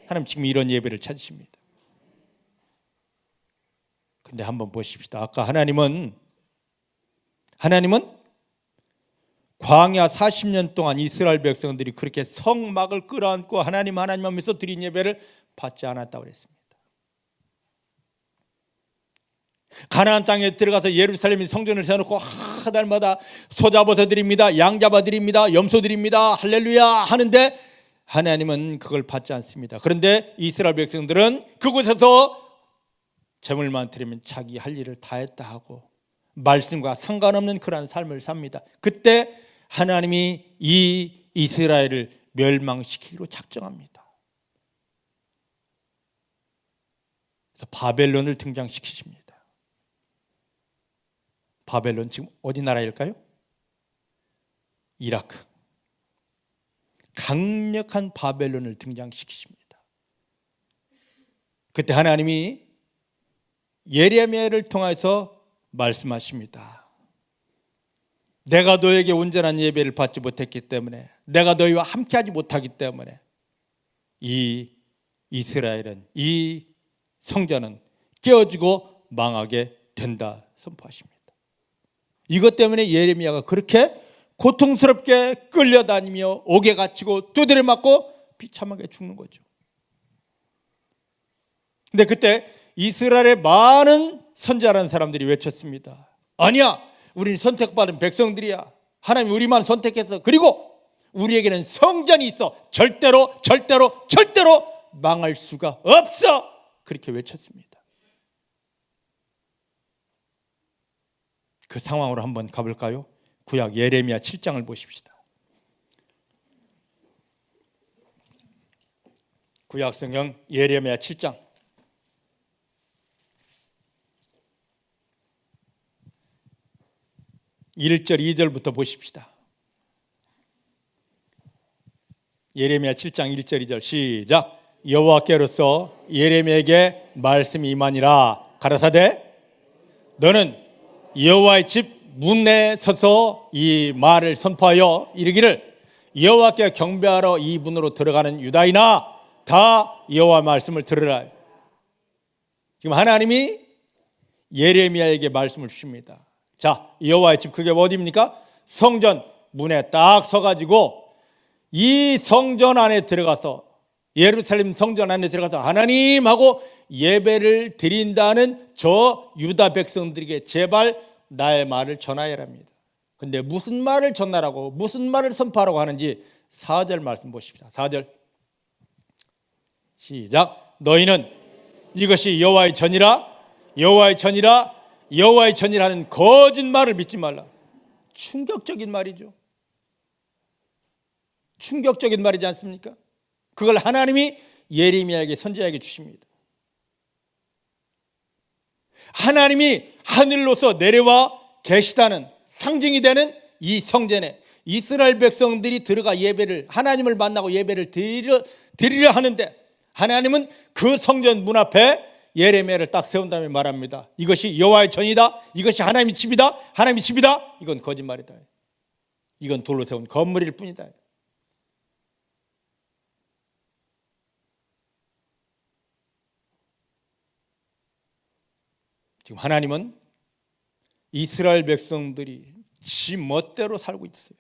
하나님 지금 이런 예배를 찾으십니다. 근데 한번 보십시다. 아까 하나님은 광야 40년 동안 이스라엘 백성들이 그렇게 성막을 끌어안고 하나님 하면서 드린 예배를 받지 않았다고 그랬습니다. 가나안 땅에 들어가서 예루살렘의 성전을 세워놓고 날마다 소 잡아서 드립니다, 양 잡아 드립니다, 염소 드립니다, 할렐루야 하는데 하나님은 그걸 받지 않습니다. 그런데 이스라엘 백성들은 그곳에서 제물만 드리면 자기 할 일을 다 했다 하고 말씀과 상관없는 그러한 삶을 삽니다. 그때 하나님이 이 이스라엘을 멸망시키기로 작정합니다. 그래서 바벨론을 등장시키십니다. 바벨론 지금 어디 나라일까요? 이라크. 강력한 바벨론을 등장시키십니다. 그때 하나님이 예레미야를 통해서 말씀하십니다. 내가 너에게 온전한 예배를 받지 못했기 때문에, 내가 너희와 함께하지 못하기 때문에 이 이스라엘은, 이 성전은 깨어지고 망하게 된다 선포하십니다. 이것 때문에 예레미야가 그렇게 고통스럽게 끌려다니며 옥에 갇히고 두드려 맞고 비참하게 죽는 거죠. 근데 그때 이스라엘의 많은 선지자라는 사람들이 외쳤습니다. 아니야, 우리는 선택받은 백성들이야. 하나님 우리만 선택해서, 그리고 우리에게는 성전이 있어. 절대로 망할 수가 없어. 그렇게 외쳤습니다. 그 상황으로 한번 가볼까요? 구약 예레미야 7장을 보십시다. 구약 성경 예레미야 7장 1절 2절부터 보십시다. 예레미야 7장 1절 2절 시작. 여호와께로서 예레미야에게 말씀이 임하니라. 가라사대 너는 여호와의 집 문에 서서 이 말을 선포하여 이르기를 여호와께 경배하러 이 문으로 들어가는 유다인아 다 여호와 말씀을 들으라. 지금 하나님이 예레미야에게 말씀을 주십니다. 자, 여호와의 집, 그게 어디입니까? 성전 문에 딱 서가지고 이 성전 안에 들어가서, 예루살렘 성전 안에 들어가서 하나님하고 예배를 드린다는 저 유다 백성들에게 제발 나의 말을 전하여라 합니다. 근데 무슨 말을 전하라고, 무슨 말을 선포하라고 하는지 4절 말씀 보십시다. 4절 시작. 너희는 이것이 여호와의 전이라, 여호와의 전이라, 여호와의 전이라는 거짓말을 믿지 말라. 충격적인 말이죠. 충격적인 말이지 않습니까? 그걸 하나님이 예레미야에게, 선지자에게 주십니다. 하나님이 하늘로서 내려와 계시다는 상징이 되는 이 성전에 이스라엘 백성들이 들어가 예배를, 하나님을 만나고 예배를 드리려 하는데, 하나님은 그 성전 문 앞에 예레미야를 딱 세운 다음에 말합니다. 이것이 여호와의 전이다, 이것이 하나님의 집이다, 하나님의 집이다. 이건 거짓말이다. 이건 돌로 세운 건물일 뿐이다. 지금 하나님은 이스라엘 백성들이 지 멋대로 살고 있어요.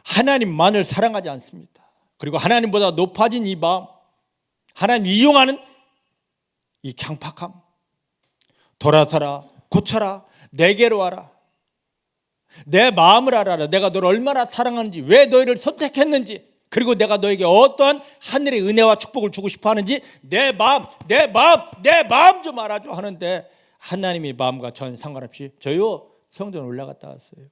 하나님만을 사랑하지 않습니다. 그리고 하나님보다 높아진 이 마음, 하나님 이용하는 이 강팍함, 돌아서라, 고쳐라, 내게로 와라, 내 마음을 알아라, 내가 너를 얼마나 사랑하는지, 왜 너희를 선택했는지, 그리고 내가 너에게 어떠한 하늘의 은혜와 축복을 주고 싶어 하는지 내 마음 좀 알아줘 하는데, 하나님의 마음과 전혀 상관없이 저요 성전 올라갔다 왔어요.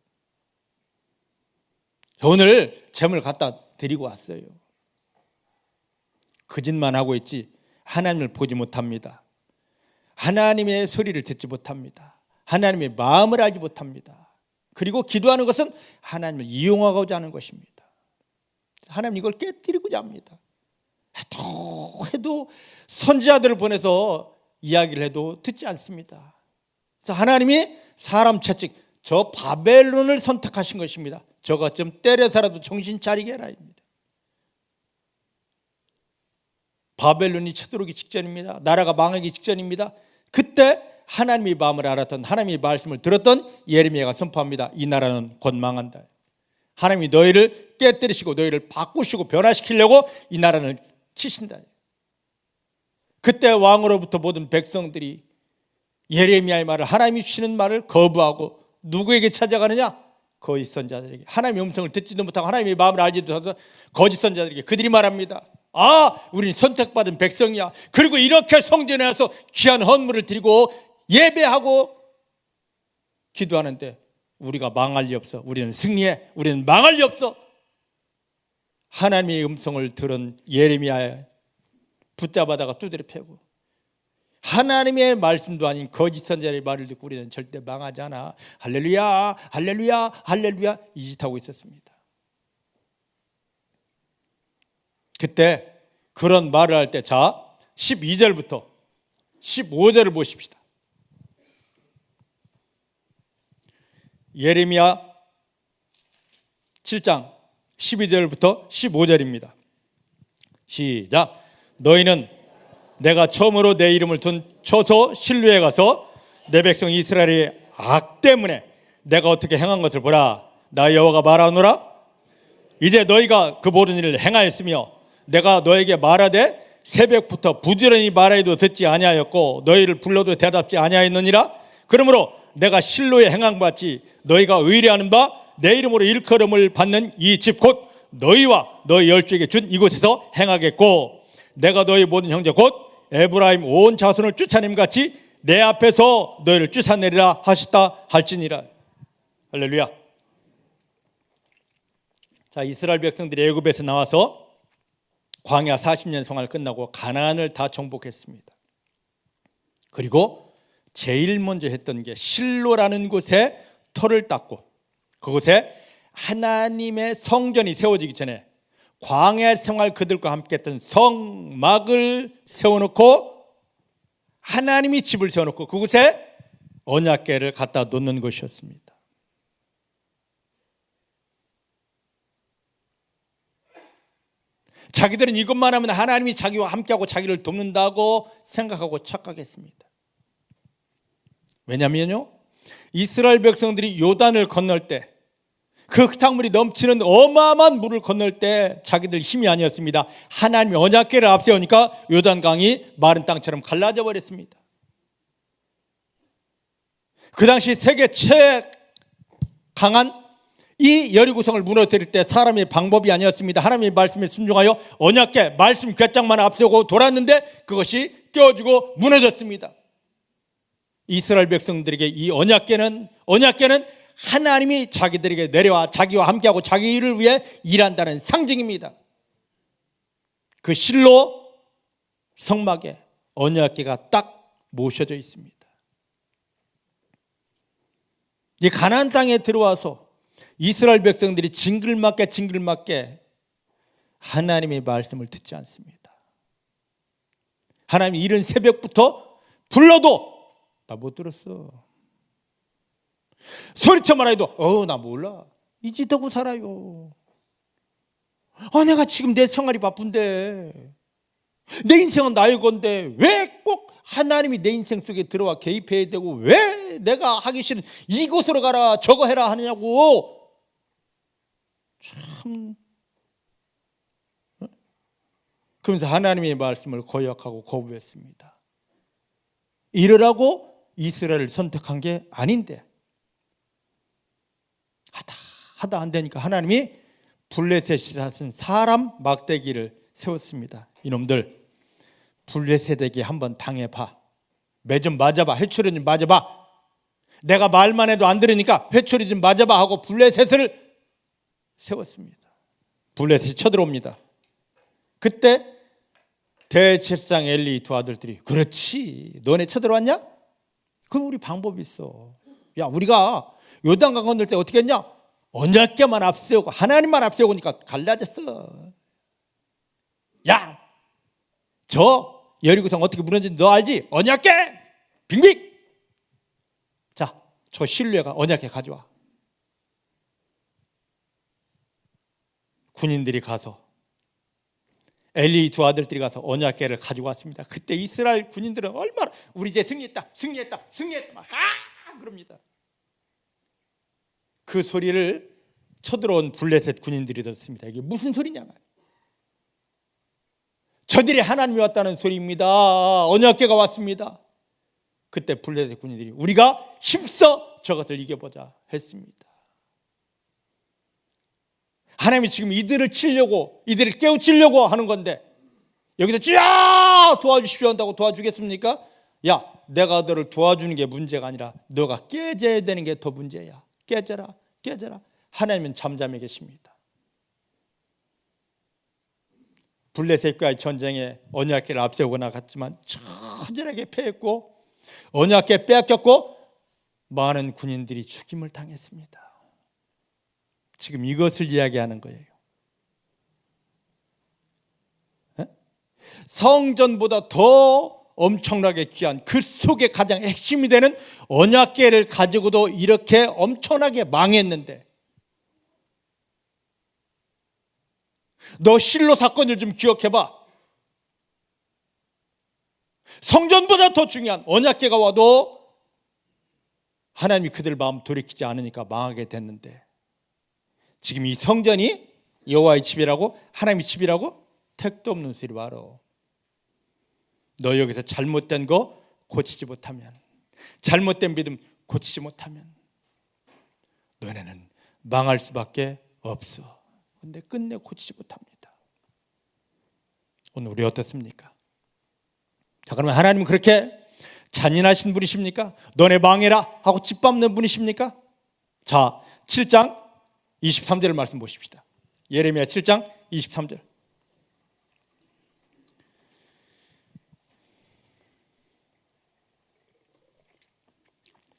저 오늘 재물 갖다 드리고 왔어요. 그 짓만 하고 있지 하나님을 보지 못합니다. 하나님의 소리를 듣지 못합니다. 하나님의 마음을 알지 못합니다. 그리고 기도하는 것은 하나님을 이용하고자 하는 것입니다. 하나님 이걸 깨뜨리고자 합니다. 해도 선지자들을 보내서 이야기를 해도 듣지 않습니다. 그래서 하나님이 사람 채찍, 저 바벨론을 선택하신 것입니다. 저거 좀 때려서라도 정신 차리게 해라입니다. 바벨론이 쳐들어오기 직전입니다. 나라가 망하기 직전입니다. 그때 하나님의 마음을 알았던, 하나님의 말씀을 들었던 예레미야가 선포합니다. 이 나라는 곧 망한다. 하나님이 너희를 깨뜨리시고 너희를 바꾸시고 변화시키려고 이 나라를 치신다. 그때 왕으로부터 모든 백성들이 예레미야의 말을, 하나님이 주시는 말을 거부하고 누구에게 찾아가느냐? 거짓 선지자들에게. 하나님의 음성을 듣지도 못하고 하나님의 마음을 알지도 못하고 거짓 선지자들에게 그들이 말합니다. 우리는 선택받은 백성이야. 그리고 이렇게 성전에 와서 귀한 헌물을 드리고 예배하고 기도하는데 우리가 망할 리 없어. 우리는 승리해. 우리는 망할 리 없어. 하나님의 음성을 들은 예레미야에 붙잡아다가 두드려 패고, 하나님의 말씀도 아닌 거짓 선지자의 말을 듣고 우리는 절대 망하지 않아. 할렐루야, 할렐루야, 할렐루야 이 짓하고 있었습니다. 그때 그런 말을 할 때, 자 12절부터 15절을 보십시다. 예레미야 7장 12절부터 15절입니다. 시작. 너희는 내가 처음으로 내 이름을 둔 처소 실로에 가서 내 백성 이스라엘의 악 때문에 내가 어떻게 행한 것을 보라. 나 여호와가 말하노라. 이제 너희가 그 모든 일을 행하였으며 내가 너에게 말하되 새벽부터 부지런히 말하여도 듣지 아니하였고 너희를 불러도 대답지 아니하였느니라. 그러므로 내가 실로에 행한 것 같이 너희가 의뢰하는 바 내 이름으로 일컬음을 받는 이 집 곧 너희와 너희 열조에게 준 이곳에서 행하겠고, 내가 너희 모든 형제 곧 에브라임 온 자손을 쫓아냄 같이 내 앞에서 너희를 쫓아내리라 하셨다 할지니라. 할렐루야. 자, 이스라엘 백성들이 애굽에서 나와서 광야 40년 생활 끝나고 가나안을 다 정복했습니다. 그리고 제일 먼저 했던 게 실로라는 곳에 터를 닦고, 그곳에 하나님의 성전이 세워지기 전에 광야 생활 그들과 함께 했던 성막을 세워놓고, 하나님이 집을 세워놓고 그곳에 언약궤를 갖다 놓는 것이었습니다. 자기들은 이것만 하면 하나님이 자기와 함께하고 자기를 돕는다고 생각하고 착각했습니다. 왜냐면요, 이스라엘 백성들이 요단을 건널 때, 그 흙탕물이 넘치는 어마어마한 물을 건널 때 자기들 힘이 아니었습니다. 하나님의 언약궤를 앞세우니까 요단강이 마른 땅처럼 갈라져 버렸습니다. 그 당시 세계 최 강한 이 여리고성을 무너뜨릴 때 사람의 방법이 아니었습니다. 하나님의 말씀에 순종하여 언약궤 말씀 궤장만 앞세우고 돌았는데 그것이 깨어지고 무너졌습니다. 이스라엘 백성들에게 이 언약궤는 하나님이 자기들에게 내려와 자기와 함께하고 자기 일을 위해 일한다는 상징입니다. 그 실로 성막에 언약궤가 딱 모셔져 있습니다. 이 가나안 땅에 들어와서 이스라엘 백성들이 징글맞게 하나님의 말씀을 듣지 않습니다. 하나님이 이른 새벽부터 불러도 나 못 들었어. 소리쳐 말해도 나 몰라. 이 짓 하고 살아요. 내가 지금 내 생활이 바쁜데, 내 인생은 나의 건데 왜 꼭 하나님이 내 인생 속에 들어와 개입해야 되고, 왜 내가 하기 싫은 이곳으로 가라 저거 해라 하느냐고. 참. 그러면서 하나님의 말씀을 거역하고 거부했습니다. 이러라고 이스라엘을 선택한 게 아닌데, 하다 안 되니까 하나님이 블레셋이라는 사람 막대기를 세웠습니다. 이놈들, 블레셋에게 한번 당해봐. 매 좀 맞아봐. 회초리 좀 맞아봐. 내가 말만 해도 안 들으니까 회초리 좀 맞아봐 하고 블레셋을 세웠습니다. 블레셋이 쳐들어옵니다. 그때 대제사장 엘리 두 아들들이, 그렇지, 너네 쳐들어왔냐? 그럼 우리 방법이 있어. 야, 우리가 요단강 건널 때 어떻게 했냐? 언약궤만 앞세우고 하나님만 앞세우니까 갈라졌어. 야, 저 여리고성 어떻게 무너진지 너 알지? 언약궤 빙빙. 자, 저 신뢰가 언약궤 가져와. 군인들이 가서, 엘리 두 아들들이 가서 언약궤를 가지고 왔습니다. 그때 이스라엘 군인들은 얼마나 우리 이제 승리했다 막 그럽니다. 그 소리를 쳐들어온 블레셋 군인들이 듣습니다. 이게 무슨 소리냐? 저들이 하나님이 왔다는 소리입니다. 언약궤가 왔습니다. 그때 블레셋 군인들이 우리가 힘써 저것을 이겨보자 했습니다. 하나님이 지금 이들을 치려고, 이들을 깨우치려고 하는 건데, 여기서 쫙 도와주십시오 한다고 도와주겠습니까? 야, 내가 너를 도와주는 게 문제가 아니라 너가 깨져야 되는 게 더 문제야. 깨져라. 하나님은 잠잠해 계십니다. 블레셋과의 전쟁에 언약궤를 앞세우고 나갔지만 처절하게 패했고, 언약궤 빼앗겼고, 많은 군인들이 죽임을 당했습니다. 지금 이것을 이야기하는 거예요. 성전보다 더 엄청나게 귀한, 그 속에 가장 핵심이 되는 언약궤를 가지고도 이렇게 엄청나게 망했는데, 너 실로 사건을 좀 기억해봐. 성전보다 더 중요한 언약궤가 와도 하나님이 그들 마음 돌이키지 않으니까 망하게 됐는데, 지금 이 성전이 여호와의 집이라고, 하나님의 집이라고? 택도 없는 소리 말어. 너 여기서 잘못된 거 고치지 못하면, 잘못된 믿음 고치지 못하면 너네는 망할 수밖에 없어. 근데 끝내 고치지 못합니다. 오늘 우리 어떻습니까? 자, 그러면 하나님은 그렇게 잔인하신 분이십니까? 너네 망해라 하고 짓밟는 분이십니까? 자, 7장 23절을 말씀 보십시다. 예레미야 7장 23절.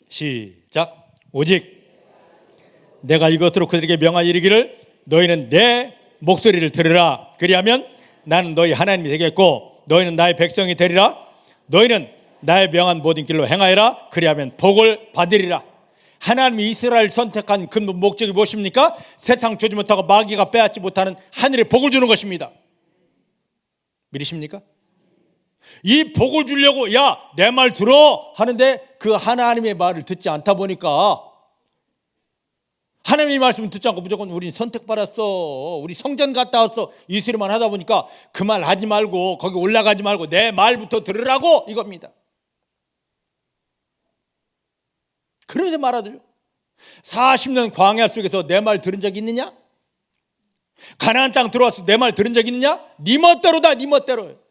시작. 오직 내가 이것으로 그들에게 명하여 이르기를 너희는 내 목소리를 들으라. 그리하면 나는 너희 하나님이 되겠고 너희는 나의 백성이 되리라. 너희는 나의 명한 모든 길로 행하여라. 그리하면 복을 받으리라. 하나님이 이스라엘 선택한 그 목적이 무엇입니까? 세상 주지 못하고 마귀가 빼앗지 못하는 하늘의 복을 주는 것입니다. 믿으십니까? 이 복을 주려고 야, 내 말 들어 하는데 그 하나님의 말을 듣지 않다 보니까, 하나님의 말씀을 듣지 않고 무조건 우린 선택받았어, 우리 성전 갔다 왔어, 이 소리만 하다 보니까 그 말 하지 말고 거기 올라가지 말고 내 말부터 들으라고 이겁니다. 그러면서 말하더죠. 40년 광야 속에서 내 말 들은 적 있느냐? 가나안 땅 들어와서 내 말 들은 적 있느냐? 네 멋대로다, 네 멋대로.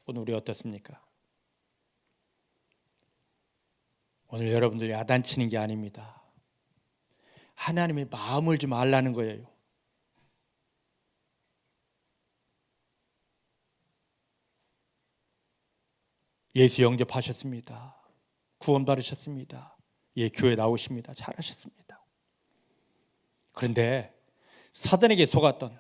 오늘 우리 어떻습니까? 오늘 여러분들 야단치는 게 아닙니다. 하나님의 마음을 좀 알라는 거예요. 예수 영접하셨습니다. 구원받으셨습니다. 예, 교회 나오십니다. 잘하셨습니다. 그런데 사단에게 속았던,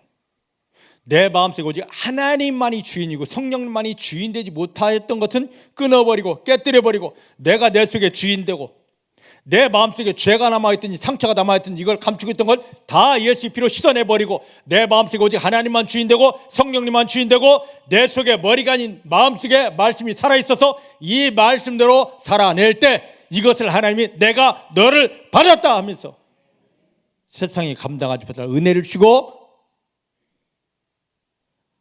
내 마음속에 오직 하나님만이 주인이고 성령만이 주인되지 못하였던 것은 끊어버리고 깨뜨려버리고, 내가 내 속에 주인되고 내 마음속에 죄가 남아있든지 상처가 남아있든지 이걸 감추고 있던 걸 다 예수의 피로 씻어내버리고, 내 마음속에 오직 하나님만 주인되고 성령님만 주인되고, 내 속에 머리가 아닌 마음속에 말씀이 살아있어서 이 말씀대로 살아낼 때, 이것을 하나님이 내가 너를 받았다 하면서 세상이 감당하지 못할 은혜를 주고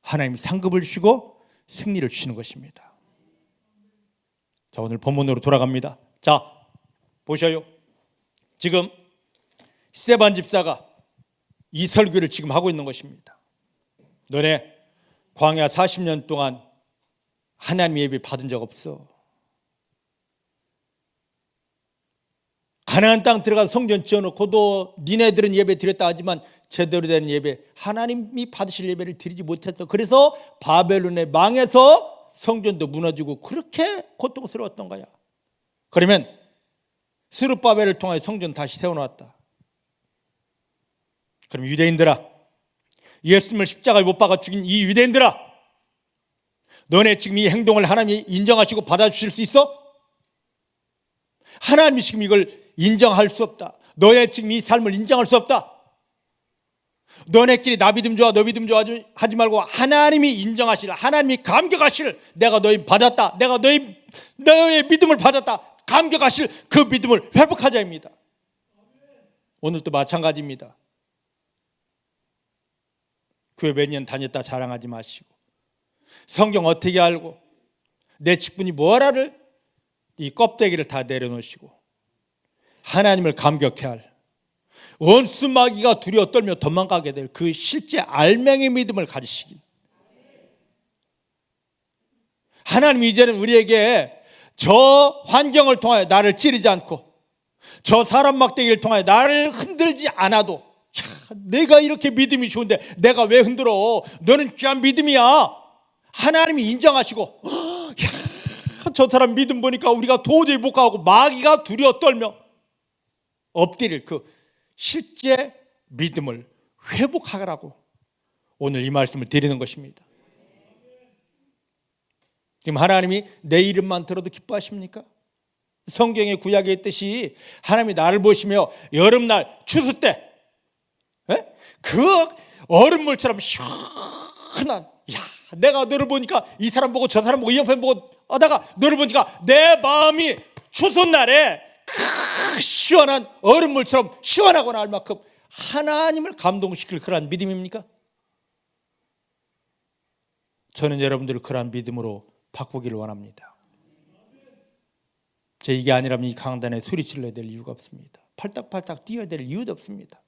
하나님이 상급을 주시고 승리를 주시는 것입니다. 자, 오늘 본문으로 돌아갑니다. 자, 보셔요. 지금 스데반 집사가 이 설교를 지금 하고 있는 것입니다. 너네 광야 40년 동안 하나님 예배 받은 적 없어. 가나안 땅 들어가서 성전 지어놓고도 니네들은 예배 드렸다 하지만 제대로 된 예배, 하나님이 받으실 예배를 드리지 못했어. 그래서 바벨론에 망해서 성전도 무너지고 그렇게 고통스러웠던 거야. 그러면 스룹바벨을 통해 성전 다시 세워놨다. 그럼 유대인들아, 예수님을 십자가에 못 박아 죽인 이 유대인들아, 너네 지금 이 행동을 하나님이 인정하시고 받아주실 수 있어? 하나님이 지금 이걸 인정할 수 없다. 너의 지금 이 삶을 인정할 수 없다. 너네끼리 나 믿음 좋아 너 믿음 좋아 하지 말고 하나님이 인정하실, 하나님이 감격하실, 내가 너희 받았다, 내가 너의 믿음을 받았다, 감격하실 그 믿음을 회복하자입니다. 오늘도 마찬가지입니다. 교회 몇 년 다녔다 자랑하지 마시고, 성경 어떻게 알고 내 직분이 뭐라를 이 껍데기를 다 내려놓으시고 하나님을 감격해야 할, 원수 마귀가 두려워 떨며 도망가게 될 그 실제 알맹이 믿음을 가지시길. 하나님 이제는 우리에게 저 환경을 통하여 나를 찌르지 않고 저 사람 막대기를 통하여 나를 흔들지 않아도, 야, 내가 이렇게 믿음이 좋은데 내가 왜 흔들어? 너는 귀한 믿음이야. 하나님이 인정하시고, 야, 저 사람 믿음 보니까 우리가 도저히 못 가고 마귀가 두려워 떨며 엎드릴 그 실제 믿음을 회복하라고 오늘 이 말씀을 드리는 것입니다. 지금 하나님이 내 이름만 들어도 기뻐하십니까? 성경의 구약에 있듯이 하나님이 나를 보시며 여름날 추수 때 그 얼음물처럼 시원한, 야, 내가 너를 보니까 이 사람 보고 저 사람 보고 이 옆에 보고 하다가 너를 보니까 내 마음이 추수날에 시원한 얼음물처럼 시원하거나 할 만큼 하나님을 감동시킬 그러한 믿음입니까? 저는 여러분들을 그러한 믿음으로 바꾸기를 원합니다. 제 이게 아니라면 이 강단에 소리 질러야 될 이유가 없습니다. 팔딱팔딱 뛰어야 될 이유도 없습니다.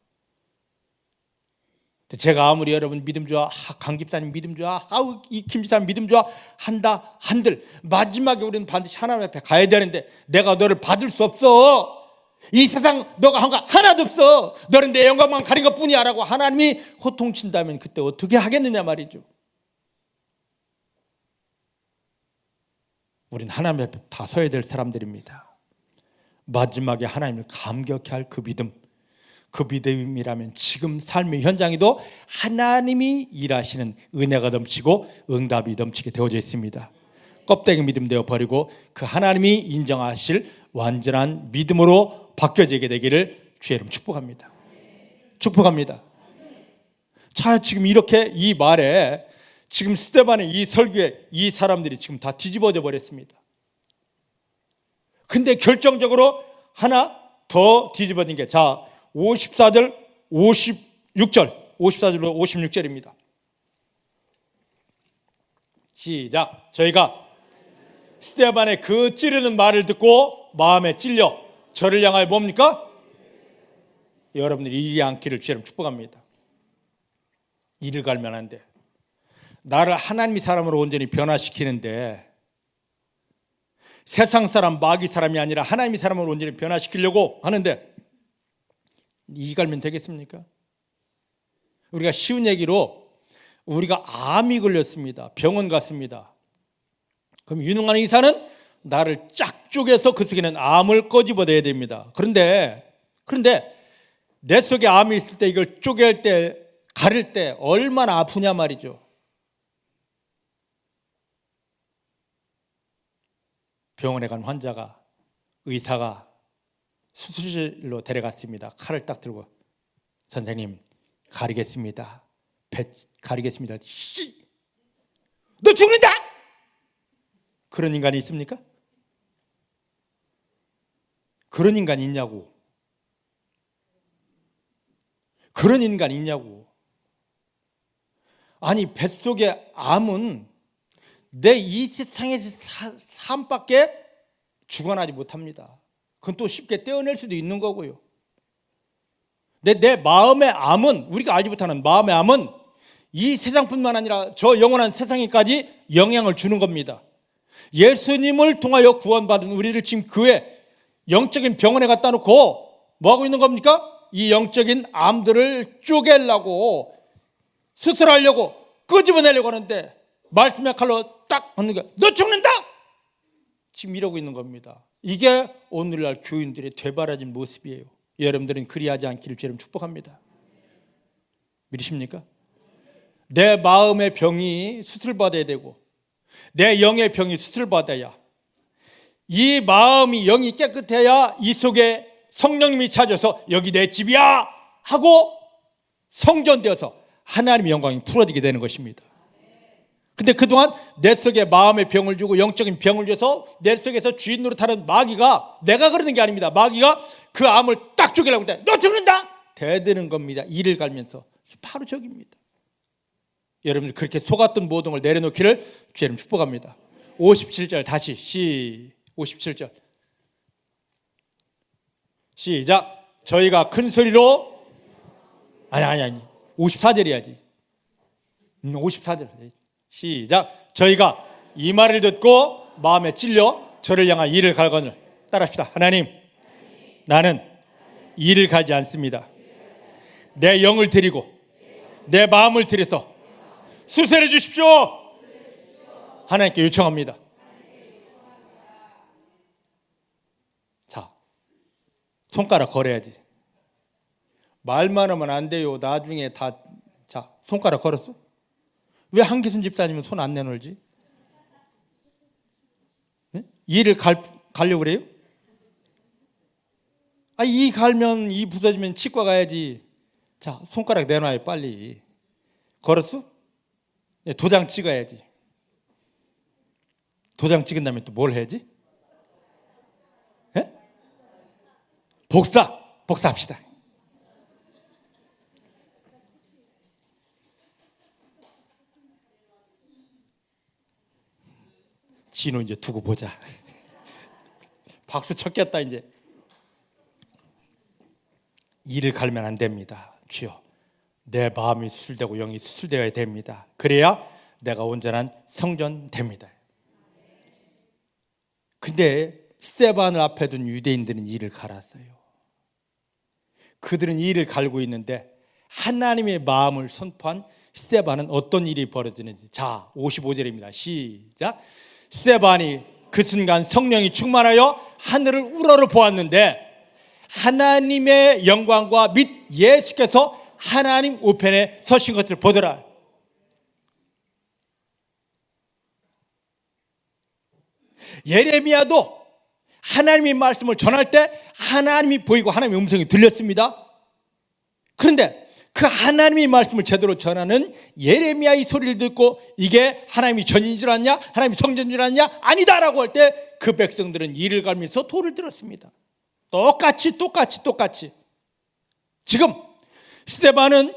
제가 아무리 여러분 믿음 좋아, 강 집사님 믿음 좋아, 이 김 집사님 믿음 좋아 한다 한들 마지막에 우리는 반드시 하나님 앞에 가야 되는데, 내가 너를 받을 수 없어. 이 세상 너가 한 거 하나도 없어. 너는 내 영광만 가린 것뿐이야 라고 하나님이 호통친다면 그때 어떻게 하겠느냐 말이죠. 우린 하나님 앞에 다 서야 될 사람들입니다. 마지막에 하나님을 감격해 할 그 믿음, 그 믿음이라면 지금 삶의 현장에도 하나님이 일하시는 은혜가 넘치고 응답이 넘치게 되어져 있습니다. 껍데기 믿음 되어 버리고 그 하나님이 인정하실 완전한 믿음으로 바뀌어지게 되기를 주의 이름 축복합니다. 축복합니다. 자, 지금 이렇게 이 말에 지금 스데반의 이 설교에 이 사람들이 지금 다 뒤집어져 버렸습니다. 근데 결정적으로 하나 더 뒤집어진 게, 자, 54절 56절 54절로 56절입니다. 시작. 저희가 스데반의 그 찌르는 말을 듣고 마음에 찔려 저를 향하여 뭡니까? 여러분들이 이리 않기를 주님 축복합니다. 이를 갈면 안 돼. 나를 하나님의 사람으로 온전히 변화시키는데 세상 사람, 마귀 사람이 아니라 하나님의 사람으로 온전히 변화시키려고 하는데 이 갈면 되겠습니까? 우리가 쉬운 얘기로 우리가 암이 걸렸습니다. 병원 갔습니다. 그럼 유능한 의사는 나를 쫙 쪼개서 그 속에는 암을 꺼집어내야 됩니다. 그런데 내 속에 암이 있을 때 이걸 쪼갤 때, 가릴 때 얼마나 아프냐 말이죠. 병원에 간 환자가 의사가 수술실로 데려갔습니다. 칼을 딱 들고, 선생님 가리겠습니다. 배 가리겠습니다. 씨, 너 죽는다! 그런 인간이 있습니까? 그런 인간이 있냐고. 그런 인간이 있냐고. 아니, 뱃속의 암은 내 이 세상에서 삶밖에 주관하지 못합니다. 그건 또 쉽게 떼어낼 수도 있는 거고요. 내 마음의 암은, 우리가 알지 못하는 마음의 암은 이 세상뿐만 아니라 저 영원한 세상에까지 영향을 주는 겁니다. 예수님을 통하여 구원받은 우리를 지금 교회, 영적인 병원에 갖다 놓고 뭐하고 있는 겁니까? 이 영적인 암들을 쪼개려고, 수술하려고, 끄집어내려고 하는데 말씀의 칼로 딱 하는 거야. 너 죽는다! 지금 이러고 있는 겁니다. 이게 오늘날 교인들의 되바라진 모습이에요. 여러분들은 그리하지 않기를 주님 축복합니다. 믿으십니까? 내 마음의 병이 수술받아야 되고 내 영의 병이 수술받아야, 이 마음이, 영이 깨끗해야 이 속에 성령님이 찾아서 여기 내 집이야 하고 성전되어서 하나님의 영광이 풀어지게 되는 것입니다. 근데 그동안 내 속에 마음의 병을 주고 영적인 병을 줘서 내 속에서 주인 노릇하는 마귀가, 내가 그러는 게 아닙니다. 마귀가 그 암을 딱 쪼개려고 할 때 너 죽는다! 대드는 겁니다. 이를 갈면서. 바로 저기입니다. 여러분들 그렇게 속았던 모든 걸 내려놓기를 주님 축복합니다. 57절 다시 57절 시작. 저희가 큰 소리로, 아니 54절 해야지. 54절 시작. 저희가 이 말을 듣고 마음에 찔려 저를 향한 이를 갈거늘. 따라합시다. 하나님, 나는 이를 갈지 않습니다. 내 영을 드리고 내 마음을 드려서 수술해 주십시오. 하나님께 요청합니다. 자, 손가락 걸어야지. 말만 하면 안 돼요. 나중에 다. 자, 손가락 걸었어? 왜 한기순 집사님은 손 안 내놓을지? 네? 이를 가려고 그래요? 아, 이 갈면, 이 부서지면 치과 가야지. 자, 손가락 내놔요, 빨리. 걸었어? 네, 도장 찍어야지. 도장 찍은 다음에 또 뭘 해야지? 네? 복사합시다. 진호 이제 두고 보자. 박수 쳤겠다 이제. 이를 갈면 안 됩니다. 주여, 내 마음이 수술되고 영이 수술되어야 됩니다. 그래야 내가 온전한 성전 됩니다. 근데 스데반을 앞에 둔 유대인들은 이를 갈았어요. 그들은 이를 갈고 있는데 하나님의 마음을 선포한 스데반은 어떤 일이 벌어지는지. 자, 55절입니다. 시작. 스데반이 그 순간 성령이 충만하여 하늘을 우러러 보았는데 하나님의 영광과 및 예수께서 하나님 우편에 서신 것을 보더라. 예레미야도 하나님의 말씀을 전할 때 하나님이 보이고 하나님의 음성이 들렸습니다. 그런데 그 하나님의 말씀을 제대로 전하는 예레미야의 소리를 듣고 이게 하나님이 전인 줄 아냐? 하나님이 성전인 줄 아냐? 아니다라고 할 때 그 백성들은 이를 갈면서 돌을 들었습니다. 똑같이. 지금 스데반은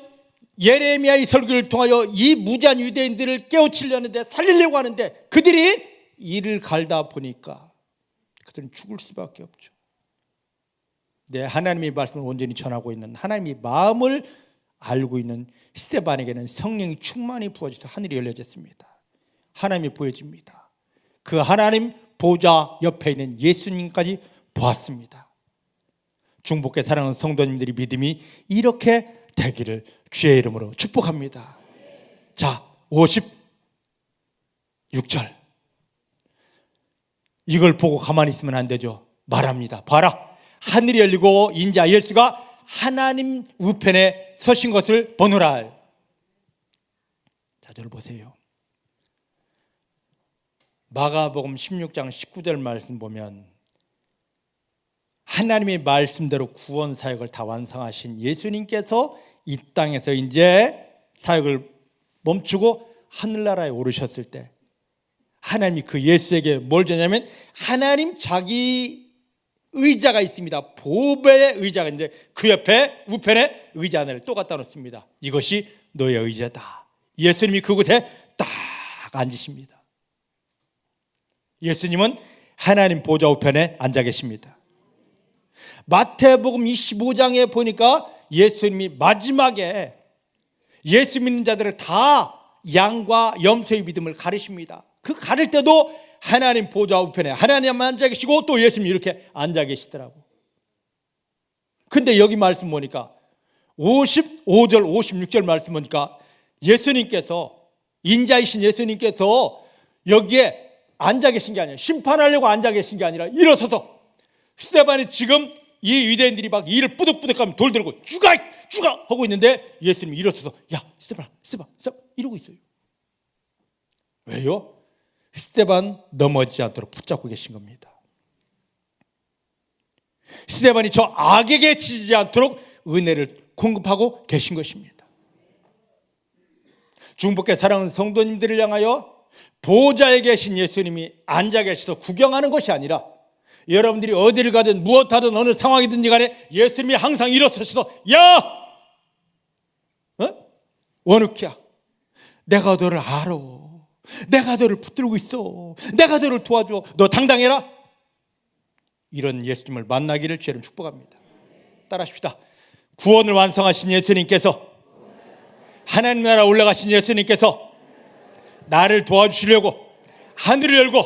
예레미야의 설교를 통하여 이 무지한 유대인들을 깨우치려는데, 살리려고 하는데 그들이 이를 갈다 보니까 그들은 죽을 수밖에 없죠. 네, 하나님의 말씀을 온전히 전하고 있는, 하나님의 마음을 알고 있는 스데반에게는 성령이 충만히 부어져서 하늘이 열려졌습니다. 하나님이 보여집니다. 그 하나님 보좌 옆에 있는 예수님까지 보았습니다. 중복계 사랑하는 성도님들이 믿음이 이렇게 되기를 주의 이름으로 축복합니다. 자, 56절. 이걸 보고 가만히 있으면 안 되죠. 말합니다. 봐라, 하늘이 열리고 인자 예수가 하나님 우편에 서신 것을 보노라. 자, 저를 보세요. 마가복음 16장 19절 말씀 보면 하나님의 말씀대로 구원 사역을 다 완성하신 예수님께서 이 땅에서 이제 사역을 멈추고 하늘나라에 오르셨을 때 하나님이 그 예수에게 뭘 주냐면 하나님 자기 의자가 있습니다. 보배의 의자가 있는데 그 옆에 우편에 의자 하나를 또 갖다 놓습니다. 이것이 너의 의자다. 예수님이 그곳에 딱 앉으십니다. 예수님은 하나님 보좌 우편에 앉아 계십니다. 마태복음 25장에 보니까 예수님이 마지막에 예수 믿는 자들을 다 양과 염소의 믿음을 가르십니다. 그 가를 때도 하나님 보좌 우편에 하나님만 앉아 계시고 또 예수님이 이렇게 앉아 계시더라고. 근데 여기 말씀 보니까 55절 56절 말씀 보니까 예수님께서 인자이신 예수님께서 여기에 앉아 계신 게 아니라 심판하려고 앉아 계신 게 아니라 일어서서 스데반이 지금 이 유대인들이 막 이를 뿌득뿌득하면 돌 들고 죽어 하고 있는데 예수님이 일어서서 야 스데반 이러고 있어요. 왜요? 스데반 넘어지지 않도록 붙잡고 계신 겁니다. 스데반이 저 악에게 지지 않도록 은혜를 공급하고 계신 것입니다. 중복계 사랑하는 성도님들을 향하여 보좌에 계신 예수님이 앉아 계셔서 구경하는 것이 아니라 여러분들이 어디를 가든 무엇하든 어느 상황이든지 간에 예수님이 항상 일어서셔서 야! 원욱이야, 내가 너를 알아. 내가 너를 붙들고 있어. 내가 너를 도와줘. 너 당당해라. 이런 예수님을 만나기를 주님 축복합니다. 따라하십시다. 구원을 완성하신 예수님께서, 하나님 나라 올라가신 예수님께서 나를 도와주시려고 하늘을 열고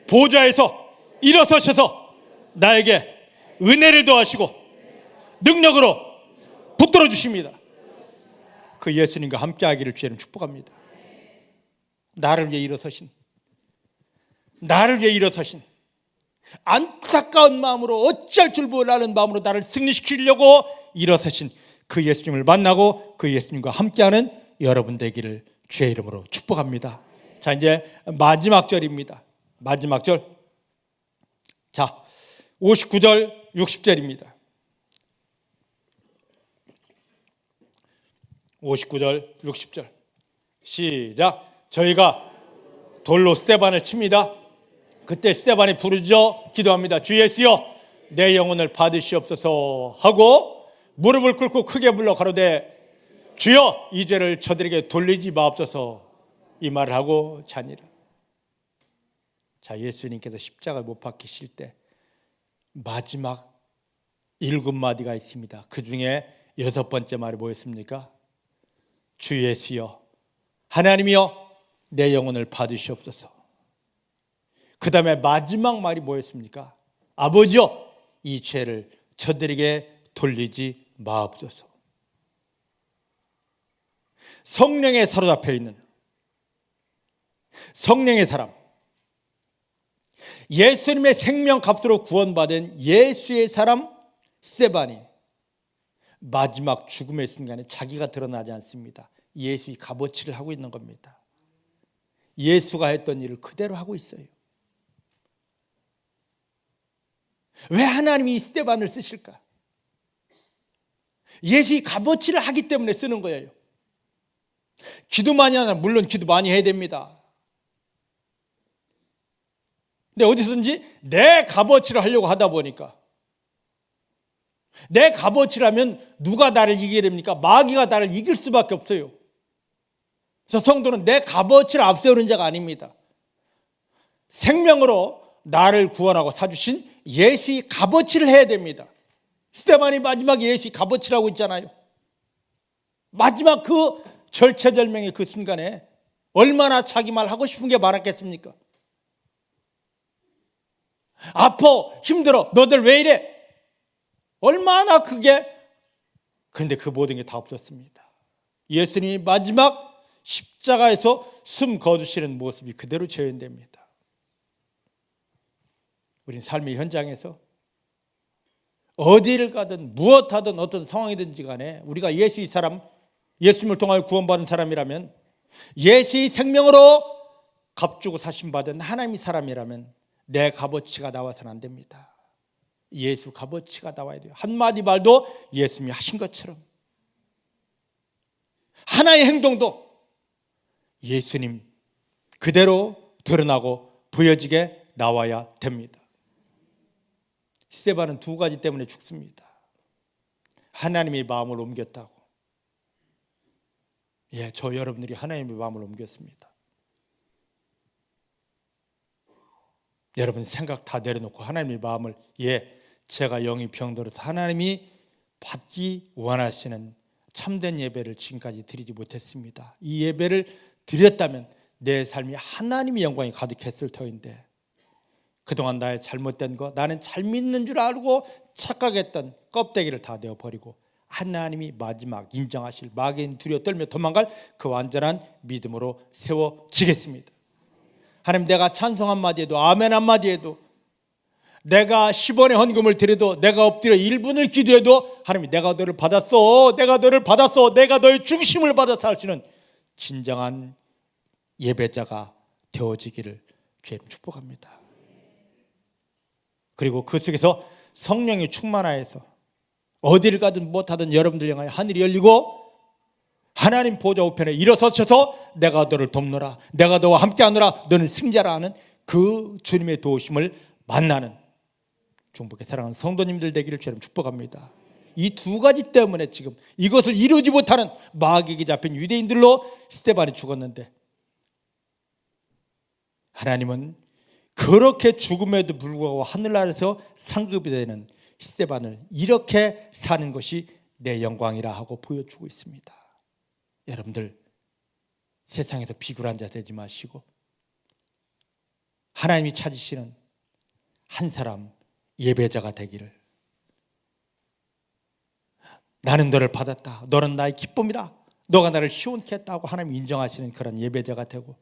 보좌에서 일어서셔서 나에게 은혜를 더하시고 능력으로 붙들어 주십니다. 그 예수님과 함께 하기를 주님 축복합니다. 나를 위해 일어서신, 안타까운 마음으로 어찌할 줄 몰라하는 마음으로 나를 승리시키려고 일어서신 그 예수님을 만나고 그 예수님과 함께하는 여러분 되기를 주의 이름으로 축복합니다. 자, 이제 마지막 절입니다. 마지막 절. 자, 59절 60절입니다. 59절 60절 시작. 저희가 돌로 스데반을 칩니다. 그때 스데반이 부르짖어 기도합니다. 주 예수여, 내 영혼을 받으시옵소서 하고 무릎을 꿇고 크게 불러 가로되 주여, 이 죄를 저들에게 돌리지 마옵소서, 이 말을 하고 자니라. 자, 예수님께서 십자가에 못 박히실 때 마지막 7마디가 있습니다. 그 중에 6번째 말이 뭐였습니까? 주 예수여, 하나님이여, 내 영혼을 받으시옵소서. 그 다음에 마지막 말이 뭐였습니까? 아버지여, 이 죄를 저들에게 돌리지 마옵소서. 성령에 사로잡혀 있는 성령의 사람, 예수님의 생명값으로 구원받은 예수의 사람 스데반이 마지막 죽음의 순간에 자기가 드러나지 않습니다. 예수의 값어치를 하고 있는 겁니다. 예수가 했던 일을 그대로 하고 있어요. 왜 하나님이 스데반을 쓰실까? 예수의 값어치를 하기 때문에 쓰는 거예요. 기도 많이 하나, 물론 기도 많이 해야 됩니다. 근데 어디서든지 내 값어치를 하려고 하다 보니까, 내 값어치를 하면 누가 나를 이기게 됩니까? 마귀가 나를 이길 수밖에 없어요. 그래서 성도는 내 값어치를 앞세우는 자가 아닙니다. 생명으로 나를 구원하고 사주신 예수의 값어치를 해야 됩니다. 스데반이 마지막에 예수의 값어치를 하고 있잖아요. 마지막 그 절체절명의 그 순간에 얼마나 자기 말 하고 싶은 게 많았겠습니까? 아파, 힘들어, 너들 왜 이래? 얼마나 그게, 근데 그 모든 게 다 없었습니다. 예수님이 마지막 십자가에서 숨 거두시는 모습이 그대로 재현됩니다. 우린 삶의 현장에서 어디를 가든 무엇하든 어떤 상황이든지 간에 우리가 예수의 사람, 예수님을 통하여 구원받은 사람이라면, 예수의 생명으로 값주고 사심받은 하나님의 사람이라면 내 값어치가 나와서는 안 됩니다. 예수 값어치가 나와야 돼요. 한마디 말도 예수님이 하신 것처럼, 하나의 행동도 예수님 그대로 드러나고 보여지게 나와야 됩니다. 스데반은 두 가지 때문에 죽습니다. 하나님의 마음을 옮겼다고. 저 여러분들이 하나님의 마음을 옮겼습니다. 여러분 생각 다 내려놓고 하나님의 마음을, 제가 영이 병들어서 하나님이 받기 원하시는 참된 예배를 지금까지 드리지 못했습니다. 이 예배를 드렸다면 내 삶이 하나님의 영광이 가득했을 터인데, 그동안 나의 잘못된 거, 나는 잘 믿는 줄 알고 착각했던 껍데기를 다 내어버리고 하나님이 마지막 인정하실 마귀인 두려워 떨며 도망갈 그 완전한 믿음으로 세워지겠습니다. 하나님, 내가 찬송 한마디 해도, 아멘 한마디 해도, 내가 10원의 헌금을 드려도, 내가 엎드려 1분을 기도해도 하나님이 내가 너를 받았어, 내가 너를 받았어, 내가 너의 중심을 받아서 하시는 진정한 예배자가 되어지기를 주님 축복합니다. 그리고 그 속에서 성령이 충만하여서 어디를 가든 무엇하든 여러분들 향하여 하늘이 열리고 하나님 보좌 우편에 일어서셔서 내가 너를 돕노라, 내가 너와 함께하노라, 너는 승자라 하는 그 주님의 도우심을 만나는 중복의 사랑하는 성도님들 되기를 주님 축복합니다. 이 두 가지 때문에 지금 이것을 이루지 못하는 마귀에게 잡힌 유대인들로 스데반이 죽었는데, 하나님은 그렇게 죽음에도 불구하고 하늘나라에서 상급이 되는 스데반을 이렇게 사는 것이 내 영광이라 하고 보여주고 있습니다. 여러분들 세상에서 비굴한 자 되지 마시고 하나님이 찾으시는 한 사람 예배자가 되기를. 나는 너를 받았다, 너는 나의 기쁨이라, 너가 나를 시원케 했다고 하나님 인정하시는 그런 예배자가 되고,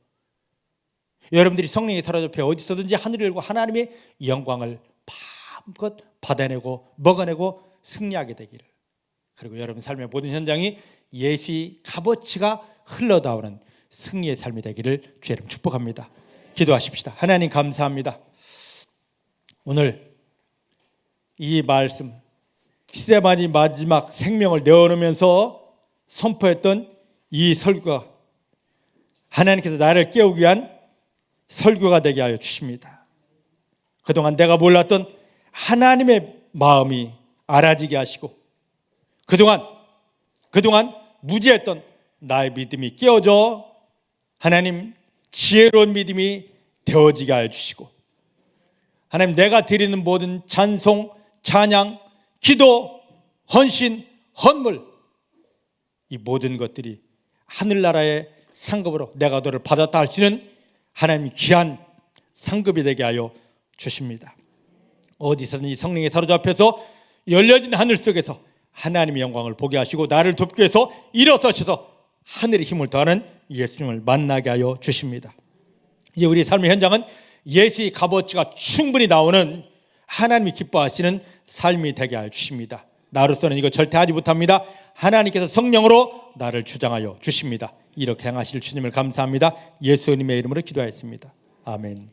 여러분들이 성령에 사로잡혀 어디서든지 하늘을 열고 하나님의 영광을 마음껏 받아내고 먹어내고 승리하게 되기를. 그리고 여러분 삶의 모든 현장이 예수의 값어치가 흘러나오는 승리의 삶이 되기를 주의 이름 축복합니다. 기도하십시다. 하나님 감사합니다. 오늘 이 말씀, 스데반이 마지막 생명을 내어놓으면서 선포했던 이 설교가 하나님께서 나를 깨우기 위한 설교가 되게 하여 주십니다. 그동안 내가 몰랐던 하나님의 마음이 알아지게 하시고, 그동안 무지했던 나의 믿음이 깨어져 하나님 지혜로운 믿음이 되어지게 하여 주시고, 하나님 내가 드리는 모든 찬송, 찬양, 기도, 헌신, 헌물, 이 모든 것들이 하늘나라의 상급으로 내가 너를 받았다 할 수 있는 하나님의 귀한 상급이 되게 하여 주십니다. 어디서든지 성령에 사로잡혀서 열려진 하늘 속에서 하나님의 영광을 보게 하시고 나를 돕기 위해서 일어서셔서 하늘의 힘을 더하는 예수님을 만나게 하여 주십니다. 이제 우리 삶의 현장은 예수의 값어치가 충분히 나오는 하나님이 기뻐하시는 삶이 되게 하여 주십니다. 나로서는 이거 절대 하지 못합니다. 하나님께서 성령으로 나를 주장하여 주십니다. 이렇게 행하실 주님을 감사합니다. 예수님의 이름으로 기도하였습니다. 아멘.